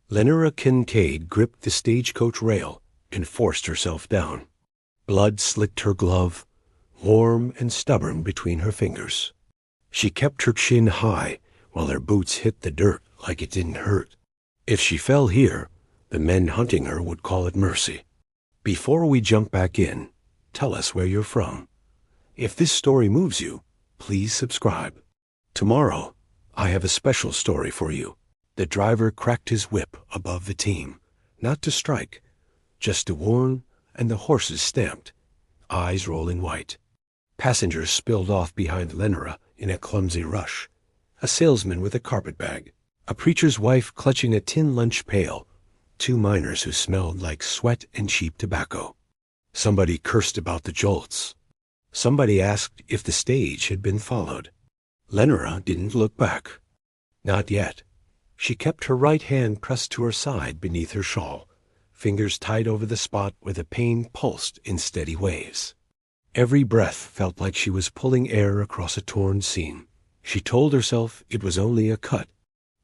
Lenora Kincaid gripped the stagecoach rail and forced herself down. Blood slicked her glove, warm and stubborn between her fingers. She kept her chin high while her boots hit the dirt like it didn't hurt. If she fell here, the men hunting her would call it mercy. Before we jump back in, tell us where you're from. If this story moves you, please subscribe. Tomorrow, I have a special story for you. The driver cracked his whip above the team, not to strike, just to warn, and the horses stamped, eyes rolling white. Passengers spilled off behind Lenora in a clumsy rush. A salesman with a carpetbag, a preacher's wife clutching a tin lunch pail, 2 miners who smelled like sweat and cheap tobacco. Somebody cursed about the jolts. Somebody asked if the stage had been followed. Lenora didn't look back. Not yet. She kept her right hand pressed to her side beneath her shawl, fingers tight over the spot where the pain pulsed in steady waves. Every breath felt like she was pulling air across a torn seam. She told herself it was only a cut,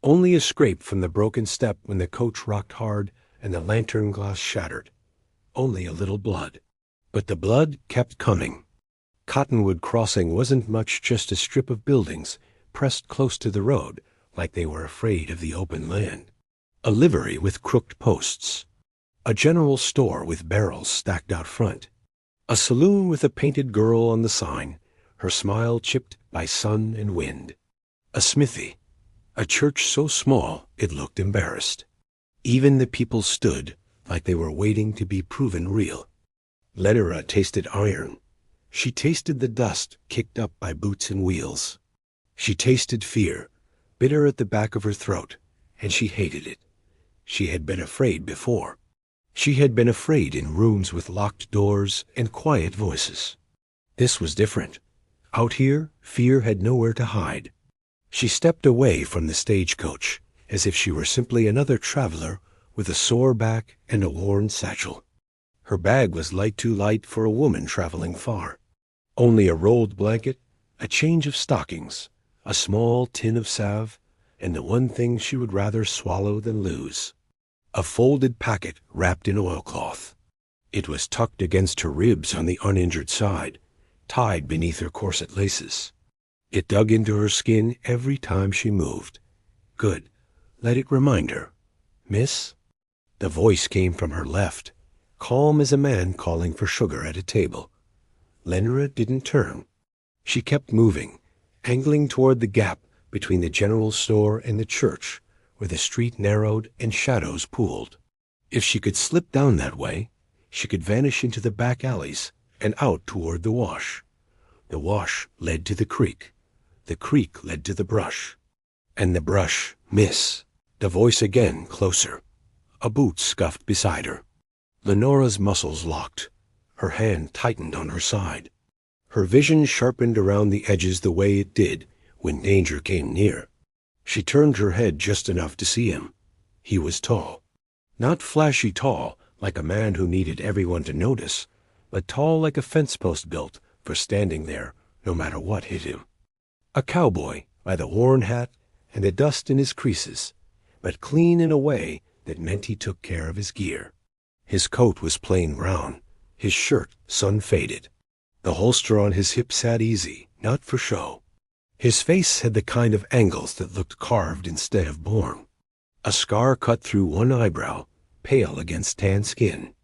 only a scrape from the broken step when the coach rocked hard and the lantern glass shattered. Only a little blood. But the blood kept coming. Cottonwood Crossing wasn't much, just a strip of buildings pressed close to the road like they were afraid of the open land. A livery with crooked posts. A general store with barrels stacked out front. A saloon with a painted girl on the sign, her smile chipped by sun and wind. A smithy. A church so small it looked embarrassed. Even the people stood like they were waiting to be proven real. Lenora tasted iron. She tasted the dust kicked up by boots and wheels. She tasted fear, bitter at the back of her throat, and she hated it. She had been afraid before. She had been afraid in rooms with locked doors and quiet voices. This was different. Out here, fear had nowhere to hide. She stepped away from the stagecoach as if she were simply another traveler with a sore back and a worn satchel. Her bag was too light for a woman traveling far. Only a rolled blanket, a change of stockings, a small tin of salve, and the one thing she would rather swallow than lose. A folded packet wrapped in oilcloth. It was tucked against her ribs on the uninjured side, tied beneath her corset laces. It dug into her skin every time she moved. Good. Let it remind her. Miss? The voice came from her left, calm as a man calling for sugar at a table. Lenora didn't turn. She kept moving, angling toward the gap between the general store and the church, where the street narrowed and shadows pooled. If she could slip down that way, she could vanish into the back alleys and out toward the wash. The wash led to the creek. The creek led to the brush. And the brush, miss. The voice again, closer. A boot scuffed beside her. Lenora's muscles locked. Her hand tightened on her side. Her vision sharpened around the edges the way it did when danger came near. She turned her head just enough to see him. He was tall. Not flashy tall, like a man who needed everyone to notice, but tall like a fence post built for standing there no matter what hit him. A cowboy by the worn hat and the dust in his creases, but clean in a way that meant he took care of his gear. His coat was plain brown, his shirt sun-faded. The holster on his hip sat easy, not for show. His face had the kind of angles that looked carved instead of born. A scar cut through one eyebrow, pale against tan skin.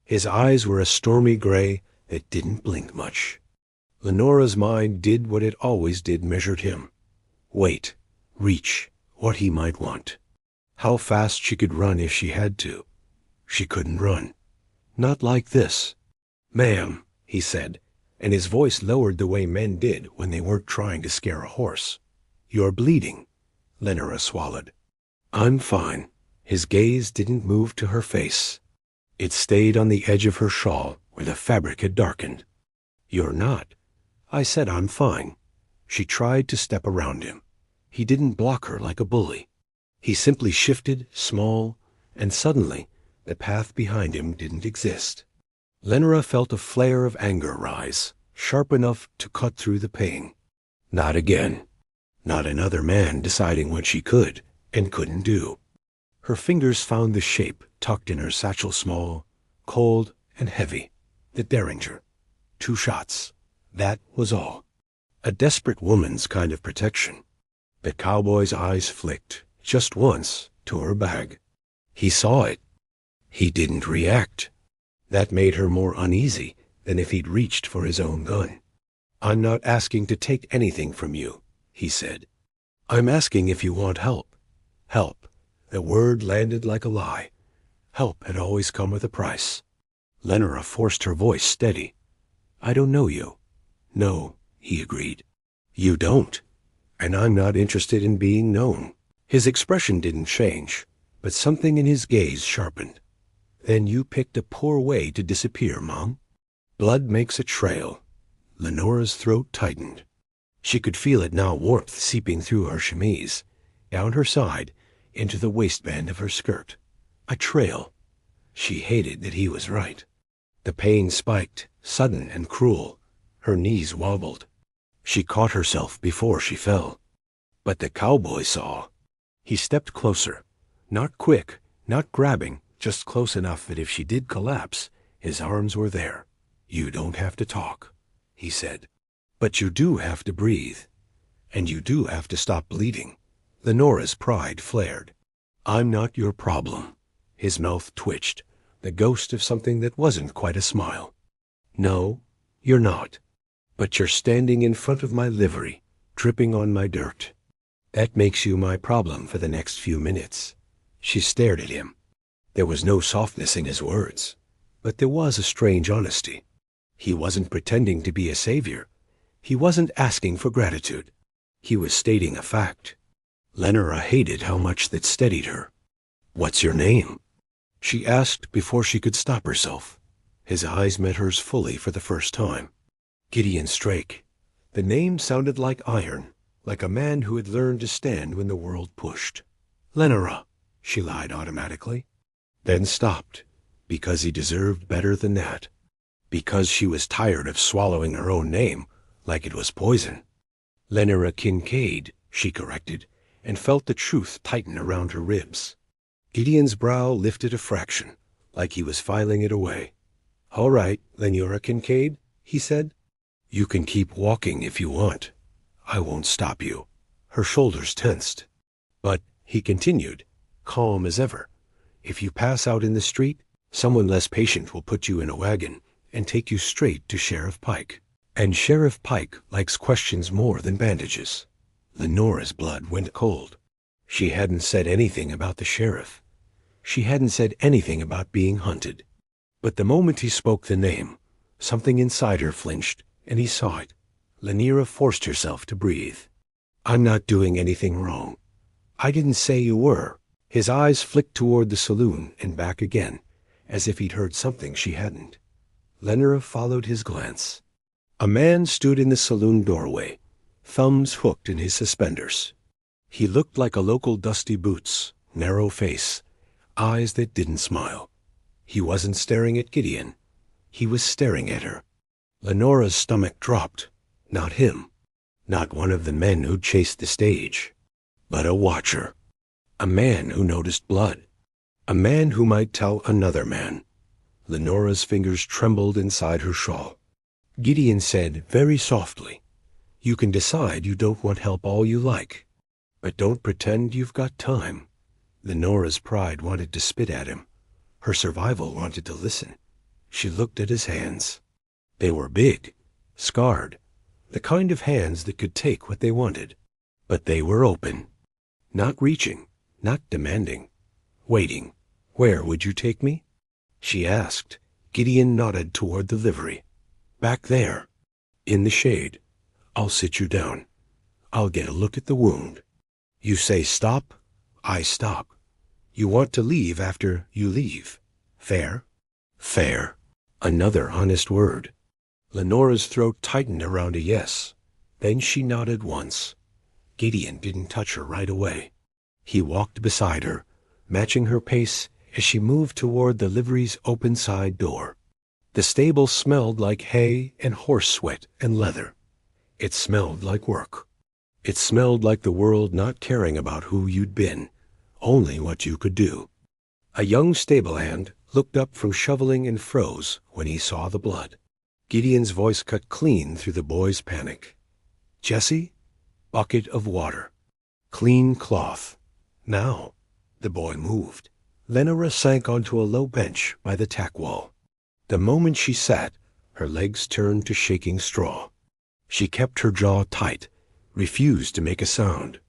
His eyes were a stormy gray that didn't blink much. Lenora's mind did what it always did, measured him. Wait, reach, what he might want. How fast she could run if she had to. She couldn't run. Not like this. Ma'am, he said, and his voice lowered the way men did when they weren't trying to scare a horse. You're bleeding. Lenora swallowed. I'm fine. His gaze didn't move to her face. It stayed on the edge of her shawl where the fabric had darkened. You're not. I said I'm fine. She tried to step around him. He didn't block her like a bully. He simply shifted, small, and suddenly the path behind him didn't exist. Lenora felt a flare of anger rise, sharp enough to cut through the pain. Not again. Not another man deciding what she could and couldn't do. Her fingers found the shape tucked in her satchel, small, cold, and heavy. The Derringer. 2 shots. That was all. A desperate woman's kind of protection. The cowboy's eyes flicked, just once, to her bag. He saw it. He didn't react. That made her more uneasy than if he'd reached for his own gun. "I'm not asking to take anything from you," he said. "I'm asking if you want help." Help. The word landed like a lie. Help had always come with a price. Lenora forced her voice steady. "I don't know you." "No," he agreed. "You don't. And I'm not interested in being known." His expression didn't change, but something in his gaze sharpened. "Then you picked a poor way to disappear, Mom." Blood makes a trail. Lenora's throat tightened. She could feel it now, warmth seeping through her chemise, down her side, into the waistband of her skirt. A trail. She hated that he was right. The pain spiked, sudden and cruel. Her knees wobbled. She caught herself before she fell. But the cowboy saw. He stepped closer. Not quick, not grabbing, just close enough that if she did collapse, his arms were there. "You don't have to talk," he said. "But you do have to breathe. And you do have to stop bleeding." Lenora's pride flared. "I'm not your problem." His mouth twitched, the ghost of something that wasn't quite a smile. "No, you're not. But you're standing in front of my livery, dripping on my dirt. That makes you my problem for the next few minutes." She stared at him. There was no softness in his words, but there was a strange honesty. He wasn't pretending to be a savior. He wasn't asking for gratitude. He was stating a fact. Lenora hated how much that steadied her. "What's your name?" she asked before she could stop herself. His eyes met hers fully for the first time. "Gideon Strake." The name sounded like iron, like a man who had learned to stand when the world pushed. "Lenora," she lied automatically, then stopped, because he deserved better than that. Because she was tired of swallowing her own name like it was poison. "Lenora Kincaid," she corrected, and felt the truth tighten around her ribs. Gideon's brow lifted a fraction, like he was filing it away. "All right, Lenora Kincaid," he said. "You can keep walking if you want. I won't stop you." Her shoulders tensed. "But," he continued, calm as ever, "if you pass out in the street, someone less patient will put you in a wagon and take you straight to Sheriff Pike. And Sheriff Pike likes questions more than bandages." Lenora's blood went cold. She hadn't said anything about the sheriff. She hadn't said anything about being hunted. But the moment he spoke the name, something inside her flinched, and he saw it. Lenora forced herself to breathe. "I'm not doing anything wrong." "I didn't say you were." His eyes flicked toward the saloon and back again, as if he'd heard something she hadn't. Lenora followed his glance. A man stood in the saloon doorway, thumbs hooked in his suspenders. He looked like a local Dusty Boots, narrow face, eyes that didn't smile. He wasn't staring at Gideon. He was staring at her. Lenora's stomach dropped. Not him. Not one of the men who'd chased the stage. But a watcher. A man who noticed blood. A man who might tell another man. Lenora's fingers trembled inside her shawl. Gideon said very softly, "You can decide you don't want help all you like, but don't pretend you've got time." Lenora's pride wanted to spit at him. Her survival wanted to listen. She looked at his hands. They were big, scarred, the kind of hands that could take what they wanted. But they were open. Not reaching, not demanding. Waiting. "Where would you take me?" she asked. Gideon nodded toward the livery. "Back there. In the shade. I'll sit you down. I'll get a look at the wound. You say stop, I stop. You want to leave after you leave. Fair?" Fair. Another honest word. Lenora's throat tightened around a yes. Then she nodded once. Gideon didn't touch her right away. He walked beside her, matching her pace as she moved toward the livery's open side door. The stable smelled like hay and horse sweat and leather. It smelled like work. It smelled like the world not caring about who you'd been, only what you could do. A young stable hand looked up from shoveling and froze when he saw the blood. Gideon's voice cut clean through the boy's panic. "Jesse, bucket of water. Clean cloth. Now." The boy moved. Lenora sank onto a low bench by the tack wall. The moment she sat, her legs turned to shaking straw. She kept her jaw tight, refused to make a sound.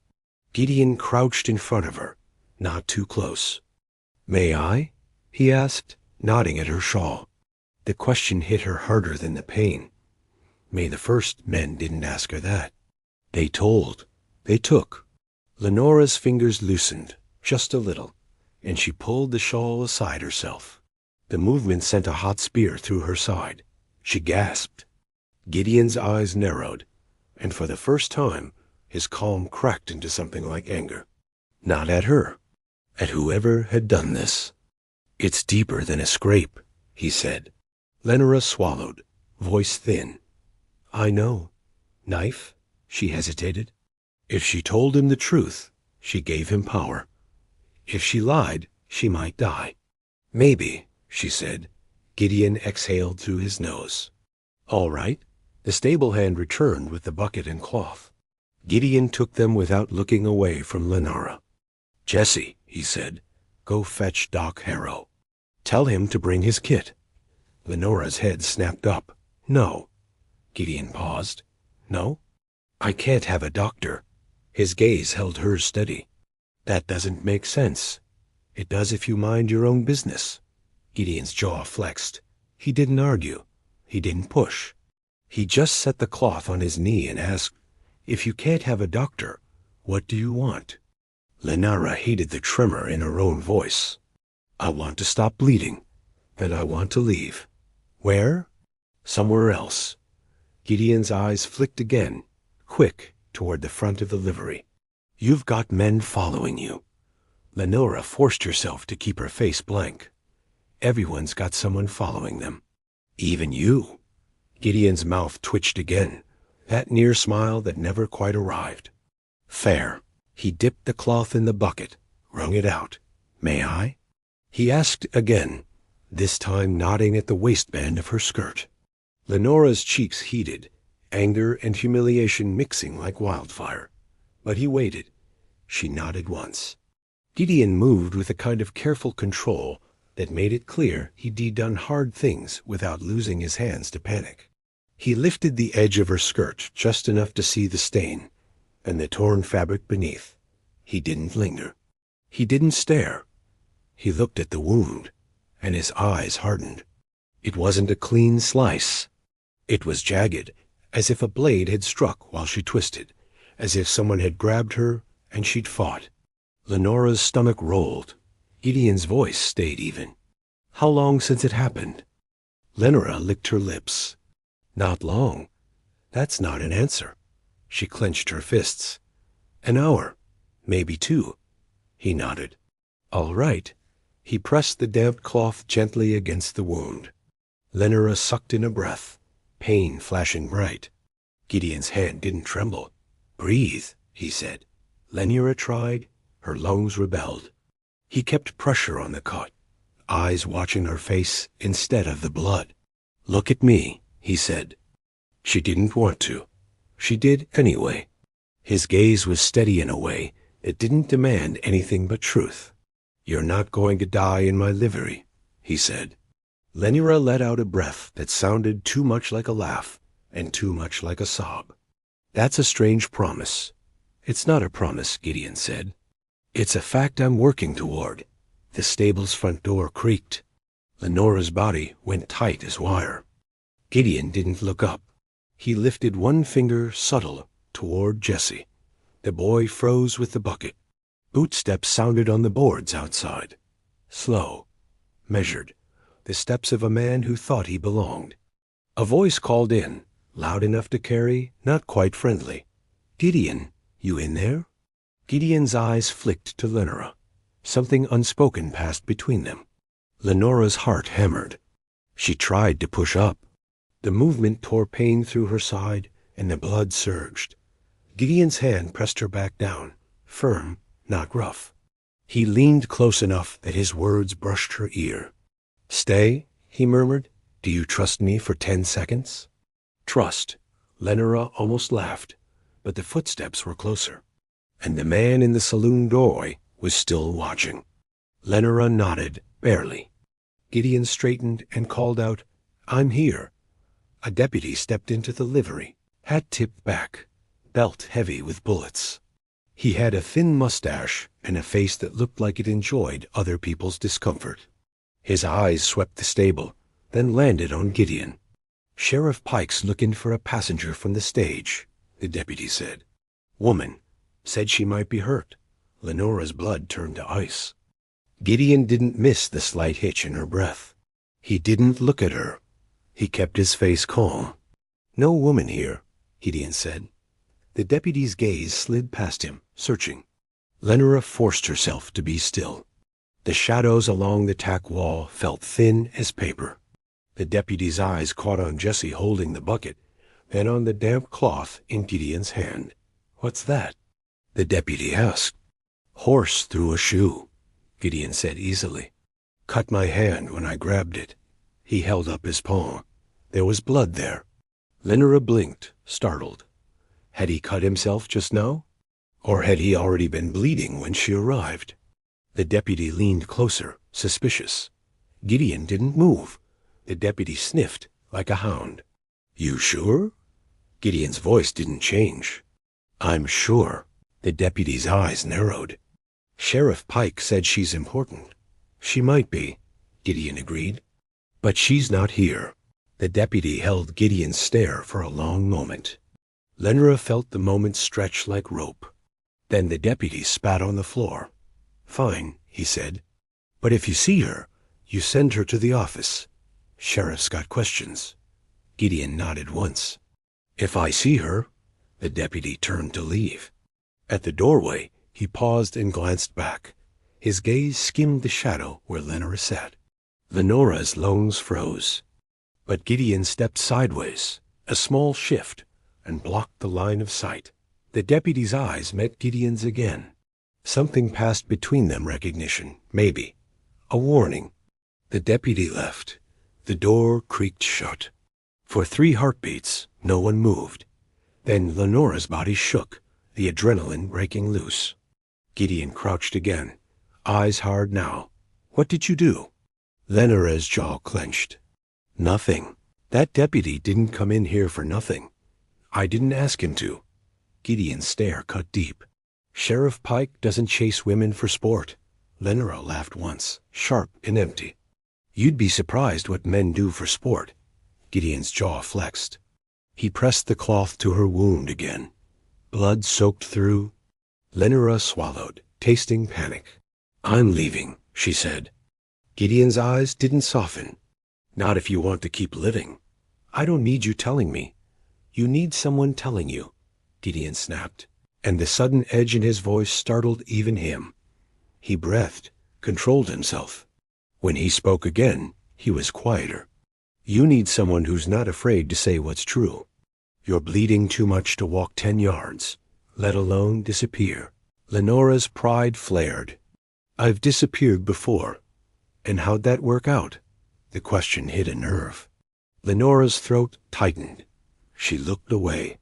Gideon crouched in front of her, not too close. "May I?" he asked, nodding at her shawl. The question hit her harder than the pain. May the first men didn't ask her that. They told. They took. Lenora's fingers loosened, just a little, and she pulled the shawl aside herself. The movement sent a hot spear through her side. She gasped. Gideon's eyes narrowed, and for the first time, his calm cracked into something like anger. Not at her. At whoever had done this. "It's deeper than a scrape," he said. Lenora swallowed, voice thin. "I know. Knife?" She hesitated. If she told him the truth, she gave him power. If she lied, she might die. "Maybe," she said. Gideon exhaled through his nose. "All right." The stable hand returned with the bucket and cloth. Gideon took them without looking away from Lenora. "Jesse," he said, "go fetch Doc Harrow. Tell him to bring his kit." Lenora's head snapped up. "No." Gideon paused. "No? I can't have a doctor." His gaze held hers steady. "That doesn't make sense." "It does if you mind your own business." Gideon's jaw flexed. He didn't argue. He didn't push. He just set the cloth on his knee and asked, "If you can't have a doctor, what do you want?" Lenora hated the tremor in her own voice. "I want to stop bleeding, and I want to leave." "Where?" "Somewhere else." Gideon's eyes flicked again, quick, toward the front of the livery. "You've got men following you." Lenora forced herself to keep her face blank. "Everyone's got someone following them. Even you." Gideon's mouth twitched again, that near smile that never quite arrived. "Fair." He dipped the cloth in the bucket, wrung it out. "May I?" He asked again, this time nodding at the waistband of her skirt. Lenora's cheeks heated, anger and humiliation mixing like wildfire. But he waited. She nodded once. Gideon moved with a kind of careful control that made it clear he'd done hard things without losing his hands to panic. He lifted the edge of her skirt just enough to see the stain and the torn fabric beneath. He didn't linger. He didn't stare. He looked at the wound, and his eyes hardened. It wasn't a clean slice. It was jagged, as if a blade had struck while she twisted, as if someone had grabbed her and she'd fought. Lenora's stomach rolled. Gideon's voice stayed even. "How long since it happened?" Lenora licked her lips. "Not long." That's not an answer. She clenched her fists. "An hour. Maybe 2. He nodded. "All right." He pressed the damp cloth gently against the wound. Lenora sucked in a breath, pain flashing bright. Gideon's hand didn't tremble. "Breathe," he said. Lenora tried. Her lungs rebelled. He kept pressure on the cut, eyes watching her face instead of the blood. "Look at me," he said. She didn't want to. She did anyway. His gaze was steady in a way that didn't demand anything but truth. "You're not going to die in my livery," he said. Lenora let out a breath that sounded too much like a laugh and too much like a sob. "That's a strange promise." "It's not a promise," Gideon said. "It's a fact I'm working toward." The stable's front door creaked. Lenora's body went tight as wire. Gideon didn't look up. He lifted one finger, subtle, toward Jesse. The boy froze with the bucket. Bootsteps sounded on the boards outside. Slow, measured, the steps of a man who thought he belonged. A voice called in, loud enough to carry, not quite friendly. "Gideon, you in there?" Gideon's eyes flicked to Lenora. Something unspoken passed between them. Lenora's heart hammered. She tried to push up. The movement tore pain through her side, and the blood surged. Gideon's hand pressed her back down, firm, not rough. He leaned close enough that his words brushed her ear. "Stay," he murmured. "Do you trust me for 10 seconds?" Trust. Lenora almost laughed, but the footsteps were closer, and the man in the saloon doorway was still watching. Lenora nodded, barely. Gideon straightened and called out, "I'm here." A deputy stepped into the livery, hat tipped back, belt heavy with bullets. He had a thin mustache and a face that looked like it enjoyed other people's discomfort. His eyes swept the stable, then landed on Gideon. "Sheriff Pike's looking for a passenger from the stage," the deputy said. "Woman. Said she might be hurt." Lenora's blood turned to ice. Gideon didn't miss the slight hitch in her breath. He didn't look at her. He kept his face calm. "No woman here," Gideon said. The deputy's gaze slid past him, searching. Lenora forced herself to be still. The shadows along the tack wall felt thin as paper. The deputy's eyes caught on Jessie holding the bucket, then on the damp cloth in Gideon's hand. "What's that?" the deputy asked. "Horse threw a shoe," Gideon said easily. "Cut my hand when I grabbed it." He held up his palm. There was blood there. Lenora blinked, startled. Had he cut himself just now? Or had he already been bleeding when she arrived? The deputy leaned closer, suspicious. Gideon didn't move. The deputy sniffed like a hound. "You sure?" Gideon's voice didn't change. "I'm sure." The deputy's eyes narrowed. "Sheriff Pike said she's important." "She might be," Gideon agreed. "But she's not here." The deputy held Gideon's stare for a long moment. Lenora felt the moment stretch like rope. Then the deputy spat on the floor. "Fine," he said. "But if you see her, you send her to the office. Sheriff's got questions." Gideon nodded once. "If I see her," the deputy turned to leave. At the doorway, he paused and glanced back. His gaze skimmed the shadow where Lenora sat. Lenora's lungs froze. But Gideon stepped sideways, a small shift, and blocked the line of sight. The deputy's eyes met Gideon's again. Something passed between them, recognition, maybe. A warning. The deputy left. The door creaked shut. For 3 heartbeats, no one moved. Then Lenora's body shook, the adrenaline breaking loose. Gideon crouched again, eyes hard now. "What did you do?" Lenora's jaw clenched. "Nothing. That deputy didn't come in here for nothing. I didn't ask him to." Gideon's stare cut deep. "Sheriff Pike doesn't chase women for sport." Lenora laughed once, sharp and empty. "You'd be surprised what men do for sport." Gideon's jaw flexed. He pressed the cloth to her wound again. Blood soaked through. Lenora swallowed, tasting panic. "I'm leaving," she said. Gideon's eyes didn't soften. "Not if you want to keep living." "I don't need you telling me." "You need someone telling you," Gideon snapped, and the sudden edge in his voice startled even him. He breathed, controlled himself. When he spoke again, he was quieter. "You need someone who's not afraid to say what's true. You're bleeding too much to walk 10 yards, let alone disappear." Lenora's pride flared. "I've disappeared before." "And how'd that work out?" The question hit a nerve. Lenora's throat tightened. She looked away.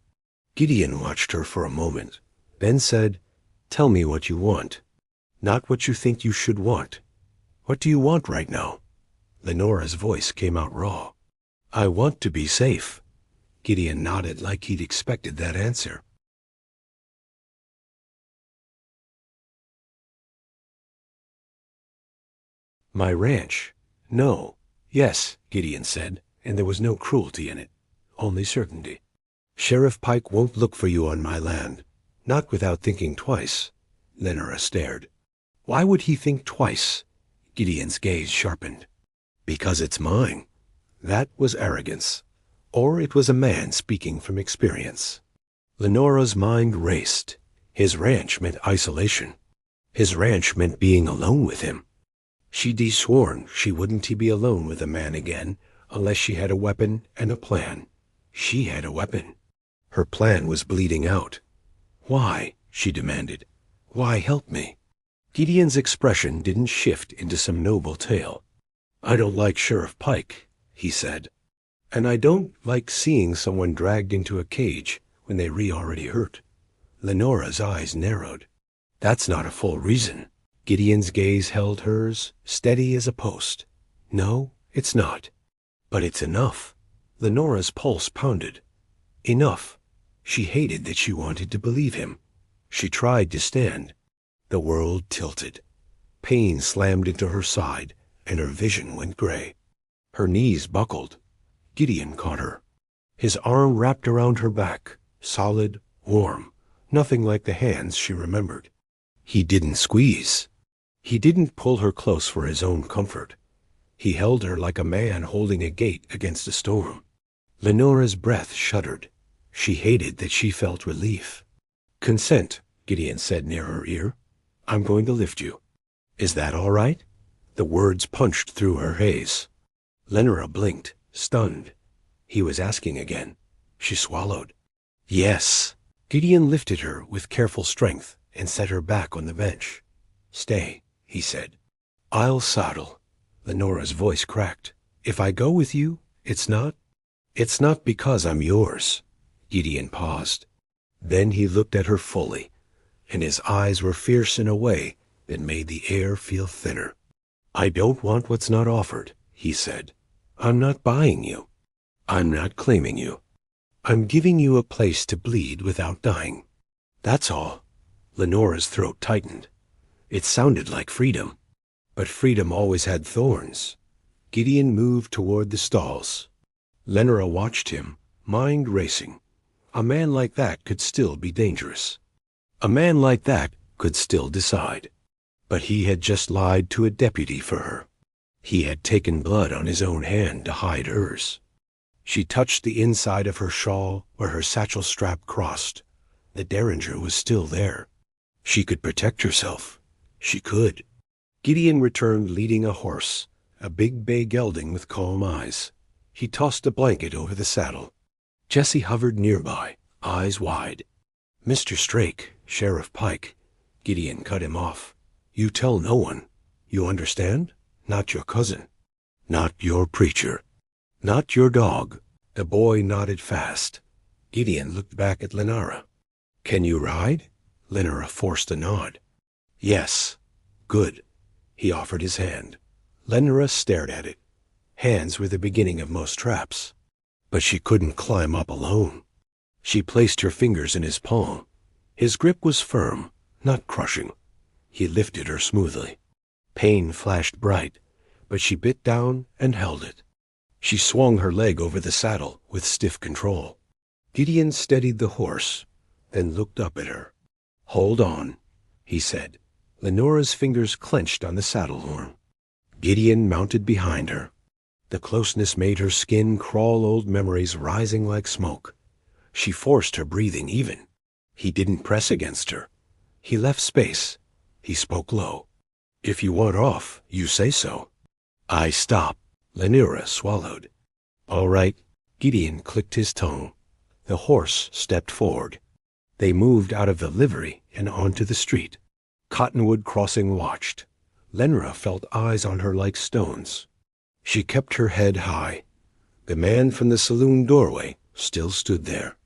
Gideon watched her for a moment, then said, "Tell me what you want. Not what you think you should want. What do you want right now?" Lenora's voice came out raw. "I want to be safe." Gideon nodded like he'd expected that answer. "My ranch." "No." "Yes," Gideon said, and there was no cruelty in it, only certainty. "Sheriff Pike won't look for you on my land. Not without thinking twice." Lenora stared. "Why would he think twice?" Gideon's gaze sharpened. "Because it's mine." That was arrogance. Or it was a man speaking from experience. Lenora's mind raced. His ranch meant isolation. His ranch meant being alone with him. She'd sworn she wouldn't be alone with a man again unless she had a weapon and a plan. She had a weapon. Her plan was bleeding out. "Why?" she demanded. "Why help me?" Gideon's expression didn't shift into some noble tale. "I don't like Sheriff Pike," he said. "And I don't like seeing someone dragged into a cage when they already hurt." Lenora's eyes narrowed. "That's not a full reason." Gideon's gaze held hers, steady as a post. "No, it's not. But it's enough." Lenora's pulse pounded. Enough. She hated that she wanted to believe him. She tried to stand. The world tilted. Pain slammed into her side, and her vision went gray. Her knees buckled. Gideon caught her. His arm wrapped around her back, solid, warm, nothing like the hands she remembered. He didn't squeeze. He didn't pull her close for his own comfort. He held her like a man holding a gate against a storm. Lenora's breath shuddered. She hated that she felt relief. "Consent," Gideon said near her ear. "I'm going to lift you. Is that all right?" The words punched through her haze. Lenora blinked, stunned. He was asking again. She swallowed. "Yes." Gideon lifted her with careful strength and set her back on the bench. "Stay," he said. "I'll saddle." Lenora's voice cracked. "If I go with you, it's not because I'm yours." Gideon paused. Then he looked at her fully, and his eyes were fierce in a way that made the air feel thinner. "I don't want what's not offered," he said. "I'm not buying you. I'm not claiming you. I'm giving you a place to bleed without dying. That's all." Lenora's throat tightened. It sounded like freedom. But freedom always had thorns. Gideon moved toward the stalls. Lenora watched him, mind racing. A man like that could still be dangerous. A man like that could still decide. But he had just lied to a deputy for her. He had taken blood on his own hand to hide hers. She touched the inside of her shawl where her satchel strap crossed. The derringer was still there. She could protect herself. She could. Gideon returned leading a horse, a big bay gelding with calm eyes. He tossed a blanket over the saddle. Jessie hovered nearby, eyes wide. "Mr. Strake, Sheriff Pike." Gideon cut him off. "You tell no one. You understand? Not your cousin. Not your preacher. Not your dog." The boy nodded fast. Gideon looked back at Lenora. "Can you ride?" Lenora forced a nod. "Yes." "Good." He offered his hand. Lenora stared at it. Hands were the beginning of most traps. But she couldn't climb up alone. She placed her fingers in his palm. His grip was firm, not crushing. He lifted her smoothly. Pain flashed bright, but she bit down and held it. She swung her leg over the saddle with stiff control. Gideon steadied the horse, then looked up at her. "Hold on," he said. Lenora's fingers clenched on the saddle horn. Gideon mounted behind her. The closeness made her skin crawl, old memories rising like smoke. She forced her breathing even. He didn't press against her. He left space. He spoke low. "If you want off, you say so." "I stop." Lenora swallowed. "All right." Gideon clicked his tongue. The horse stepped forward. They moved out of the livery and onto the street. Cottonwood Crossing watched. Lenora felt eyes on her like stones. She kept her head high. The man from the saloon doorway still stood there.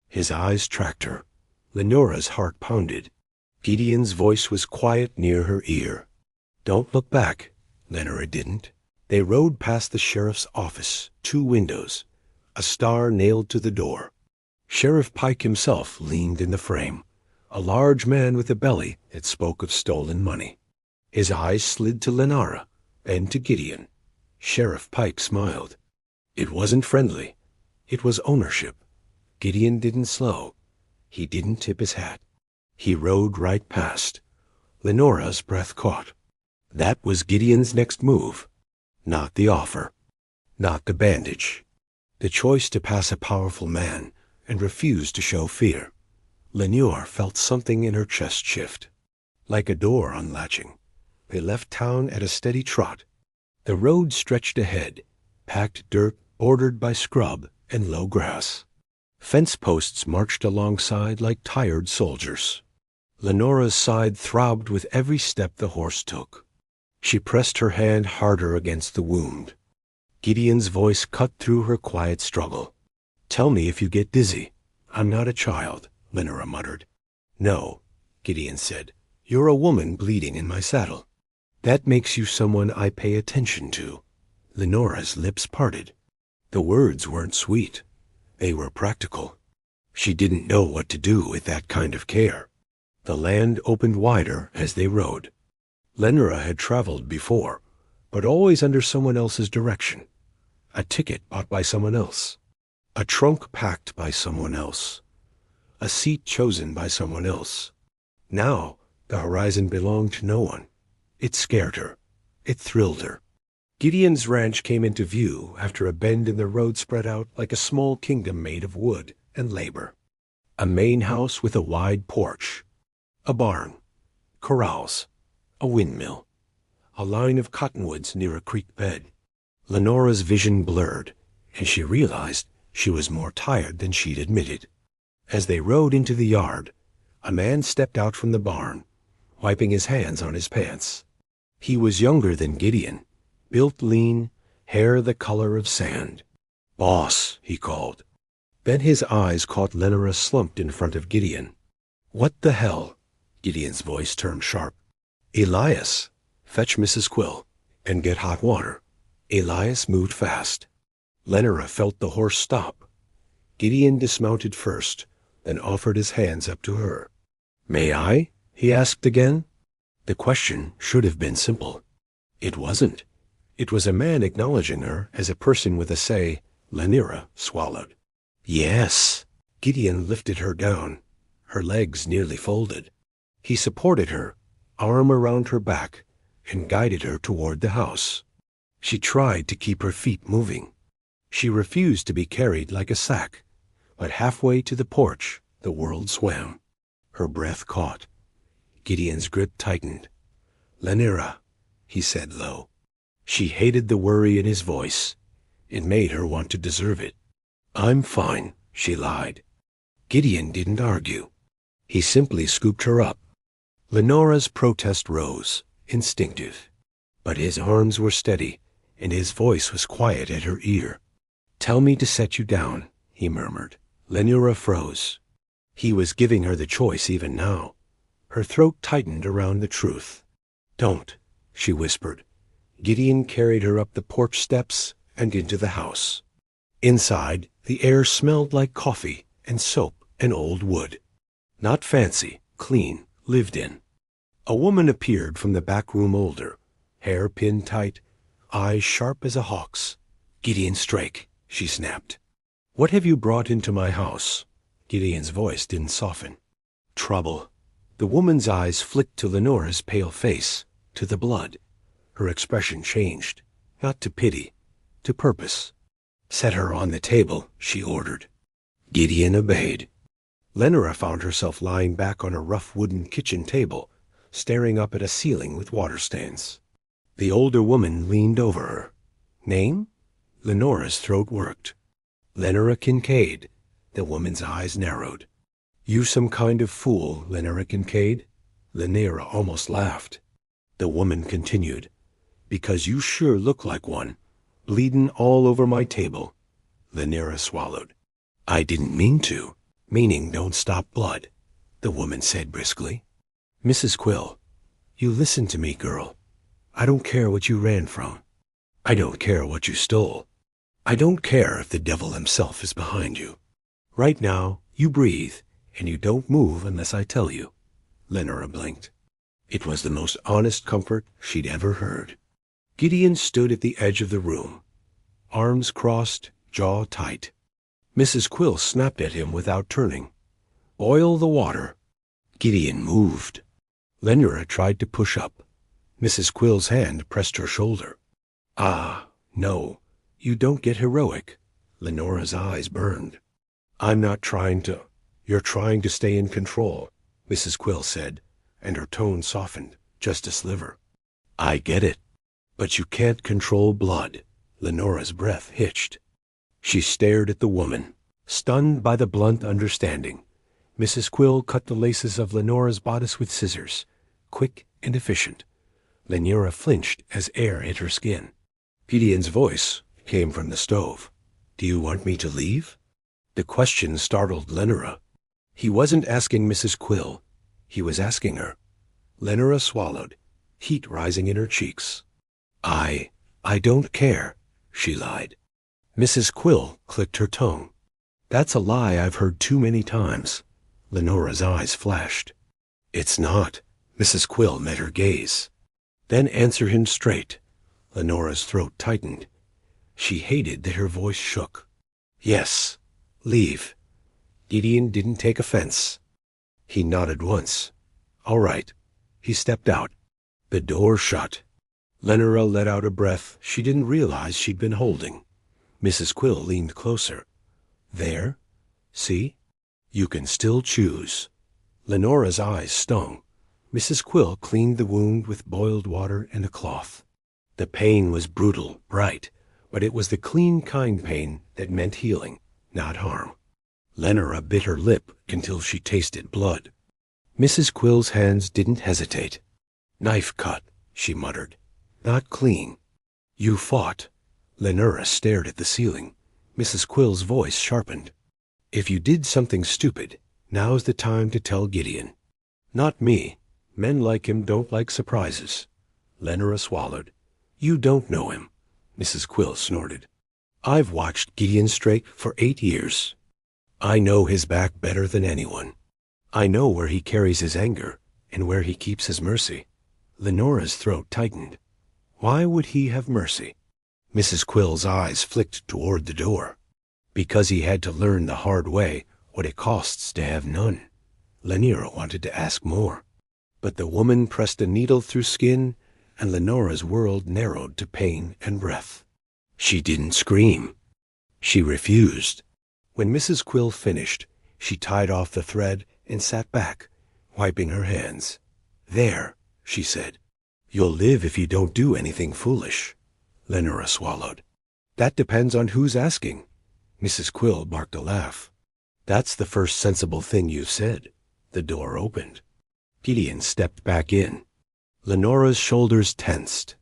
His eyes tracked her. Lenora's heart pounded. Gideon's voice was quiet near her ear. "Don't look back." Lenora didn't. They rode past the sheriff's office, 2 windows, a star nailed to the door. Sheriff Pike himself leaned in the frame, a large man with a belly that spoke of stolen money. His eyes slid to Lenora, then to Gideon. Sheriff Pike smiled. It wasn't friendly. It was ownership. Gideon didn't slow. He didn't tip his hat. He rode right past. Lenora's breath caught. That was Gideon's next move. Not the offer. Not the bandage. The choice to pass a powerful man and refuse to show fear. Lenore felt something in her chest shift. Like a door unlatching. They left town at a steady trot. The road stretched ahead, packed dirt bordered by scrub and low grass. Fence posts marched alongside like tired soldiers. Lenora's side throbbed with every step the horse took. She pressed her hand harder against the wound. Gideon's voice cut through her quiet struggle. "Tell me if you get dizzy." "I'm not a child," Lenora muttered. "No," Gideon said. "You're a woman bleeding in my saddle. That makes you someone I pay attention to." Lenora's lips parted. The words weren't sweet. They were practical. She didn't know what to do with that kind of care. The land opened wider as they rode. Lenora had traveled before, but always under someone else's direction. A ticket bought by someone else. A trunk packed by someone else. A seat chosen by someone else. Now, the horizon belonged to no one. It scared her. It thrilled her. Gideon's ranch came into view after a bend in the road spread out like a small kingdom made of wood and labor. A main house with a wide porch. A barn. Corrals. A windmill. A line of cottonwoods near a creek bed. Lenora's vision blurred, and she realized she was more tired than she'd admitted. As they rode into the yard, a man stepped out from the barn, wiping his hands on his pants. He was younger than Gideon, built lean, hair the color of sand. "Boss," he called. Then his eyes caught Lenora slumped in front of Gideon. "What the hell?" Gideon's voice turned sharp. "Elias, fetch Mrs. Quill, and get hot water." Elias moved fast. Lenora felt the horse stop. Gideon dismounted first, then offered his hands up to her. "May I?" he asked again. The question should have been simple. It wasn't. It was a man acknowledging her as a person with a say. Lenora swallowed. "Yes." Gideon lifted her down, her legs nearly folded. He supported her, arm around her back, and guided her toward the house. She tried to keep her feet moving. She refused to be carried like a sack, but halfway to the porch, the world swam. Her breath caught. Gideon's grip tightened. "Lenora," he said low. She hated the worry in his voice. It made her want to deserve it. "I'm fine," she lied. Gideon didn't argue. He simply scooped her up. Lenora's protest rose, instinctive. But his arms were steady, and his voice was quiet at her ear. "Tell me to set you down," he murmured. Lenora froze. He was giving her the choice even now. Her throat tightened around the truth. "Don't," she whispered. Gideon carried her up the porch steps and into the house. Inside, the air smelled like coffee and soap and old wood. Not fancy, clean, lived in. A woman appeared from the back room older, hair pinned tight, eyes sharp as a hawk's. "Gideon Strake," she snapped. "What have you brought into my house?" Gideon's voice didn't soften. "Trouble." The woman's eyes flicked to Lenora's pale face, to the blood. Her expression changed, not to pity, to purpose. "Set her on the table," she ordered. Gideon obeyed. Lenora found herself lying back on a rough wooden kitchen table, staring up at a ceiling with water stains. The older woman leaned over her. "Name?" Lenora's throat worked. "Lenora Kincaid." The woman's eyes narrowed. "You some kind of fool, Lenora Kincaid?" Lenora almost laughed. The woman continued. "Because you sure look like one. Bleedin' all over my table." Lenora swallowed. "I didn't mean to." "Meaning don't stop blood," the woman said briskly. "Mrs. Quill, you listen to me, girl. I don't care what you ran from. I don't care what you stole. I don't care if the devil himself is behind you. Right now, you breathe, and you don't move unless I tell you." Lenora blinked. It was the most honest comfort she'd ever heard. Gideon stood at the edge of the room, arms crossed, jaw tight. Mrs. Quill snapped at him without turning. "Boil the water." Gideon moved. Lenora tried to push up. Mrs. Quill's hand pressed her shoulder. "Ah, no, you don't get heroic." Lenora's eyes burned. "I'm not trying to—" "You're trying to stay in control," Mrs. Quill said, and her tone softened, just a sliver. "I get it. But you can't control blood." Lenora's breath hitched. She stared at the woman, stunned by the blunt understanding. Mrs. Quill cut the laces of Lenora's bodice with scissors, quick and efficient. Lenora flinched as air hit her skin. Gideon's voice came from the stove. "Do you want me to leave?" The question startled Lenora. He wasn't asking Mrs. Quill. He was asking her. Lenora swallowed, heat rising in her cheeks. I don't care," she lied. Mrs. Quill clicked her tongue. "That's a lie I've heard too many times." Lenora's eyes flashed. "It's not." Mrs. Quill met her gaze. "Then answer him straight." Lenora's throat tightened. She hated that her voice shook. "Yes. Leave." Gideon didn't take offense. He nodded once. "All right." He stepped out. The door shut. Lenora let out a breath she didn't realize she'd been holding. Mrs. Quill leaned closer. "There? See? You can still choose." Lenora's eyes stung. Mrs. Quill cleaned the wound with boiled water and a cloth. The pain was brutal, bright, but it was the clean kind pain that meant healing, not harm. Lenora bit her lip until she tasted blood. Mrs. Quill's hands didn't hesitate. "Knife cut," she muttered. "Not clean." "You fought." Lenora stared at the ceiling. Mrs. Quill's voice sharpened. "If you did something stupid, now's the time to tell Gideon." "Not me. Men like him don't like surprises." Lenora swallowed. "You don't know him," Mrs. Quill snorted. "I've watched Gideon Strake for 8 years. I know his back better than anyone. I know where he carries his anger and where he keeps his mercy." Lenora's throat tightened. Why would he have mercy? Mrs. Quill's eyes flicked toward the door. Because he had to learn the hard way what it costs to have none. Lenora wanted to ask more. But the woman pressed a needle through skin, and Lenora's world narrowed to pain and breath. She didn't scream. She refused. When Mrs. Quill finished, she tied off the thread and sat back, wiping her hands. "There," she said. "You'll live if you don't do anything foolish." Lenora swallowed. "That depends on who's asking." Mrs. Quill barked a laugh. "That's the first sensible thing you've said." The door opened. Gideon stepped back in. Lenora's shoulders tensed.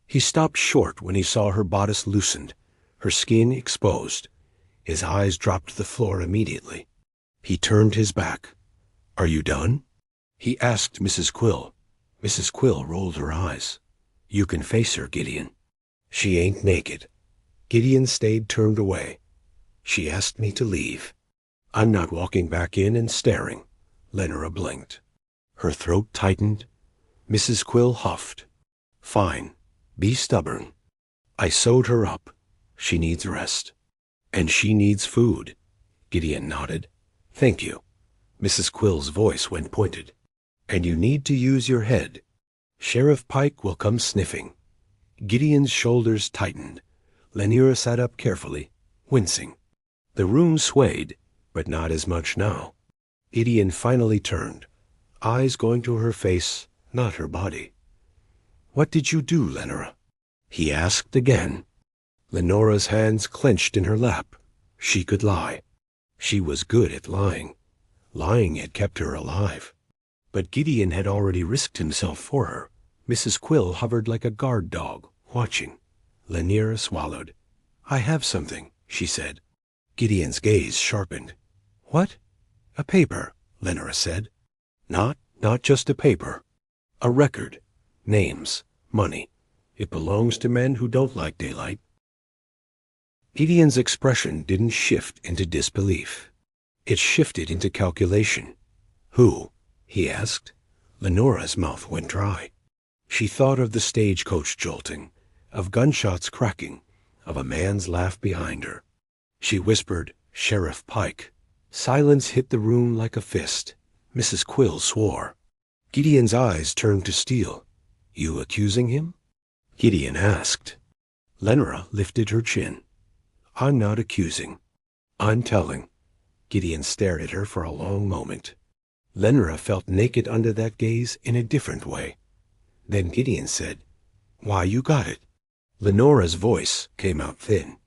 He stopped short when he saw her bodice loosened, her skin exposed. His eyes dropped to the floor immediately. He turned his back. "Are you done?" he asked Mrs. Quill. Mrs. Quill rolled her eyes. "You can face her, Gideon." "She ain't naked." Gideon stayed turned away. "She asked me to leave." "I'm not walking back in and staring." Lenora blinked. Her throat tightened. Mrs. Quill huffed. "Fine. Be stubborn." "I sewed her up. She needs rest." "And she needs food." Gideon nodded. "Thank you." Mrs. Quill's voice went pointed. "And you need to use your head. Sheriff Pike will come sniffing." Gideon's shoulders tightened. Lenora sat up carefully, wincing. The room swayed, but not as much now. Gideon finally turned, eyes going to her face, not her body. "What did you do, Lenora?" he asked again. Lenora's hands clenched in her lap. She could lie. She was good at lying. Lying had kept her alive. But Gideon had already risked himself for her. Mrs. Quill hovered like a guard dog, watching. Lenora swallowed. "I have something," she said. Gideon's gaze sharpened. "What?" "A paper," Lenora said. Not just a paper. A record. Names. Money. It belongs to men who don't like daylight." Gideon's expression didn't shift into disbelief. It shifted into calculation. "Who?" he asked. Lenora's mouth went dry. She thought of the stagecoach jolting, of gunshots cracking, of a man's laugh behind her. She whispered, "Sheriff Pike." Silence hit the room like a fist. Mrs. Quill swore. Gideon's eyes turned to steel. "You accusing him?" Gideon asked. Lenora lifted her chin. "I'm not accusing. I'm telling." Gideon stared at her for a long moment. Lenora felt naked under that gaze in a different way. Then Gideon said, "Why, you got it." Lenora's voice came out thin.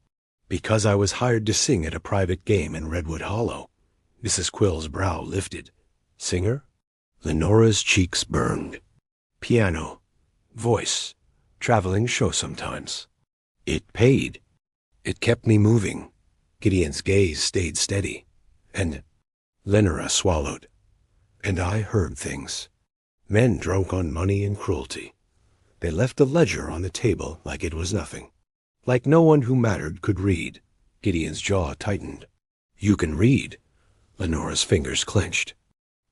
"Because I was hired to sing at a private game in Redwood Hollow. Mrs. Quill's brow lifted. Singer? Lenora's cheeks burned. Piano. Voice. Traveling show sometimes. It paid. It kept me moving. Gideon's gaze stayed steady. And Lenora swallowed. And I heard things. Men drunk on money and cruelty. They left a ledger on the table like it was nothing. Like no one who mattered could read. Gideon's jaw tightened. You can read. Lenora's fingers clenched.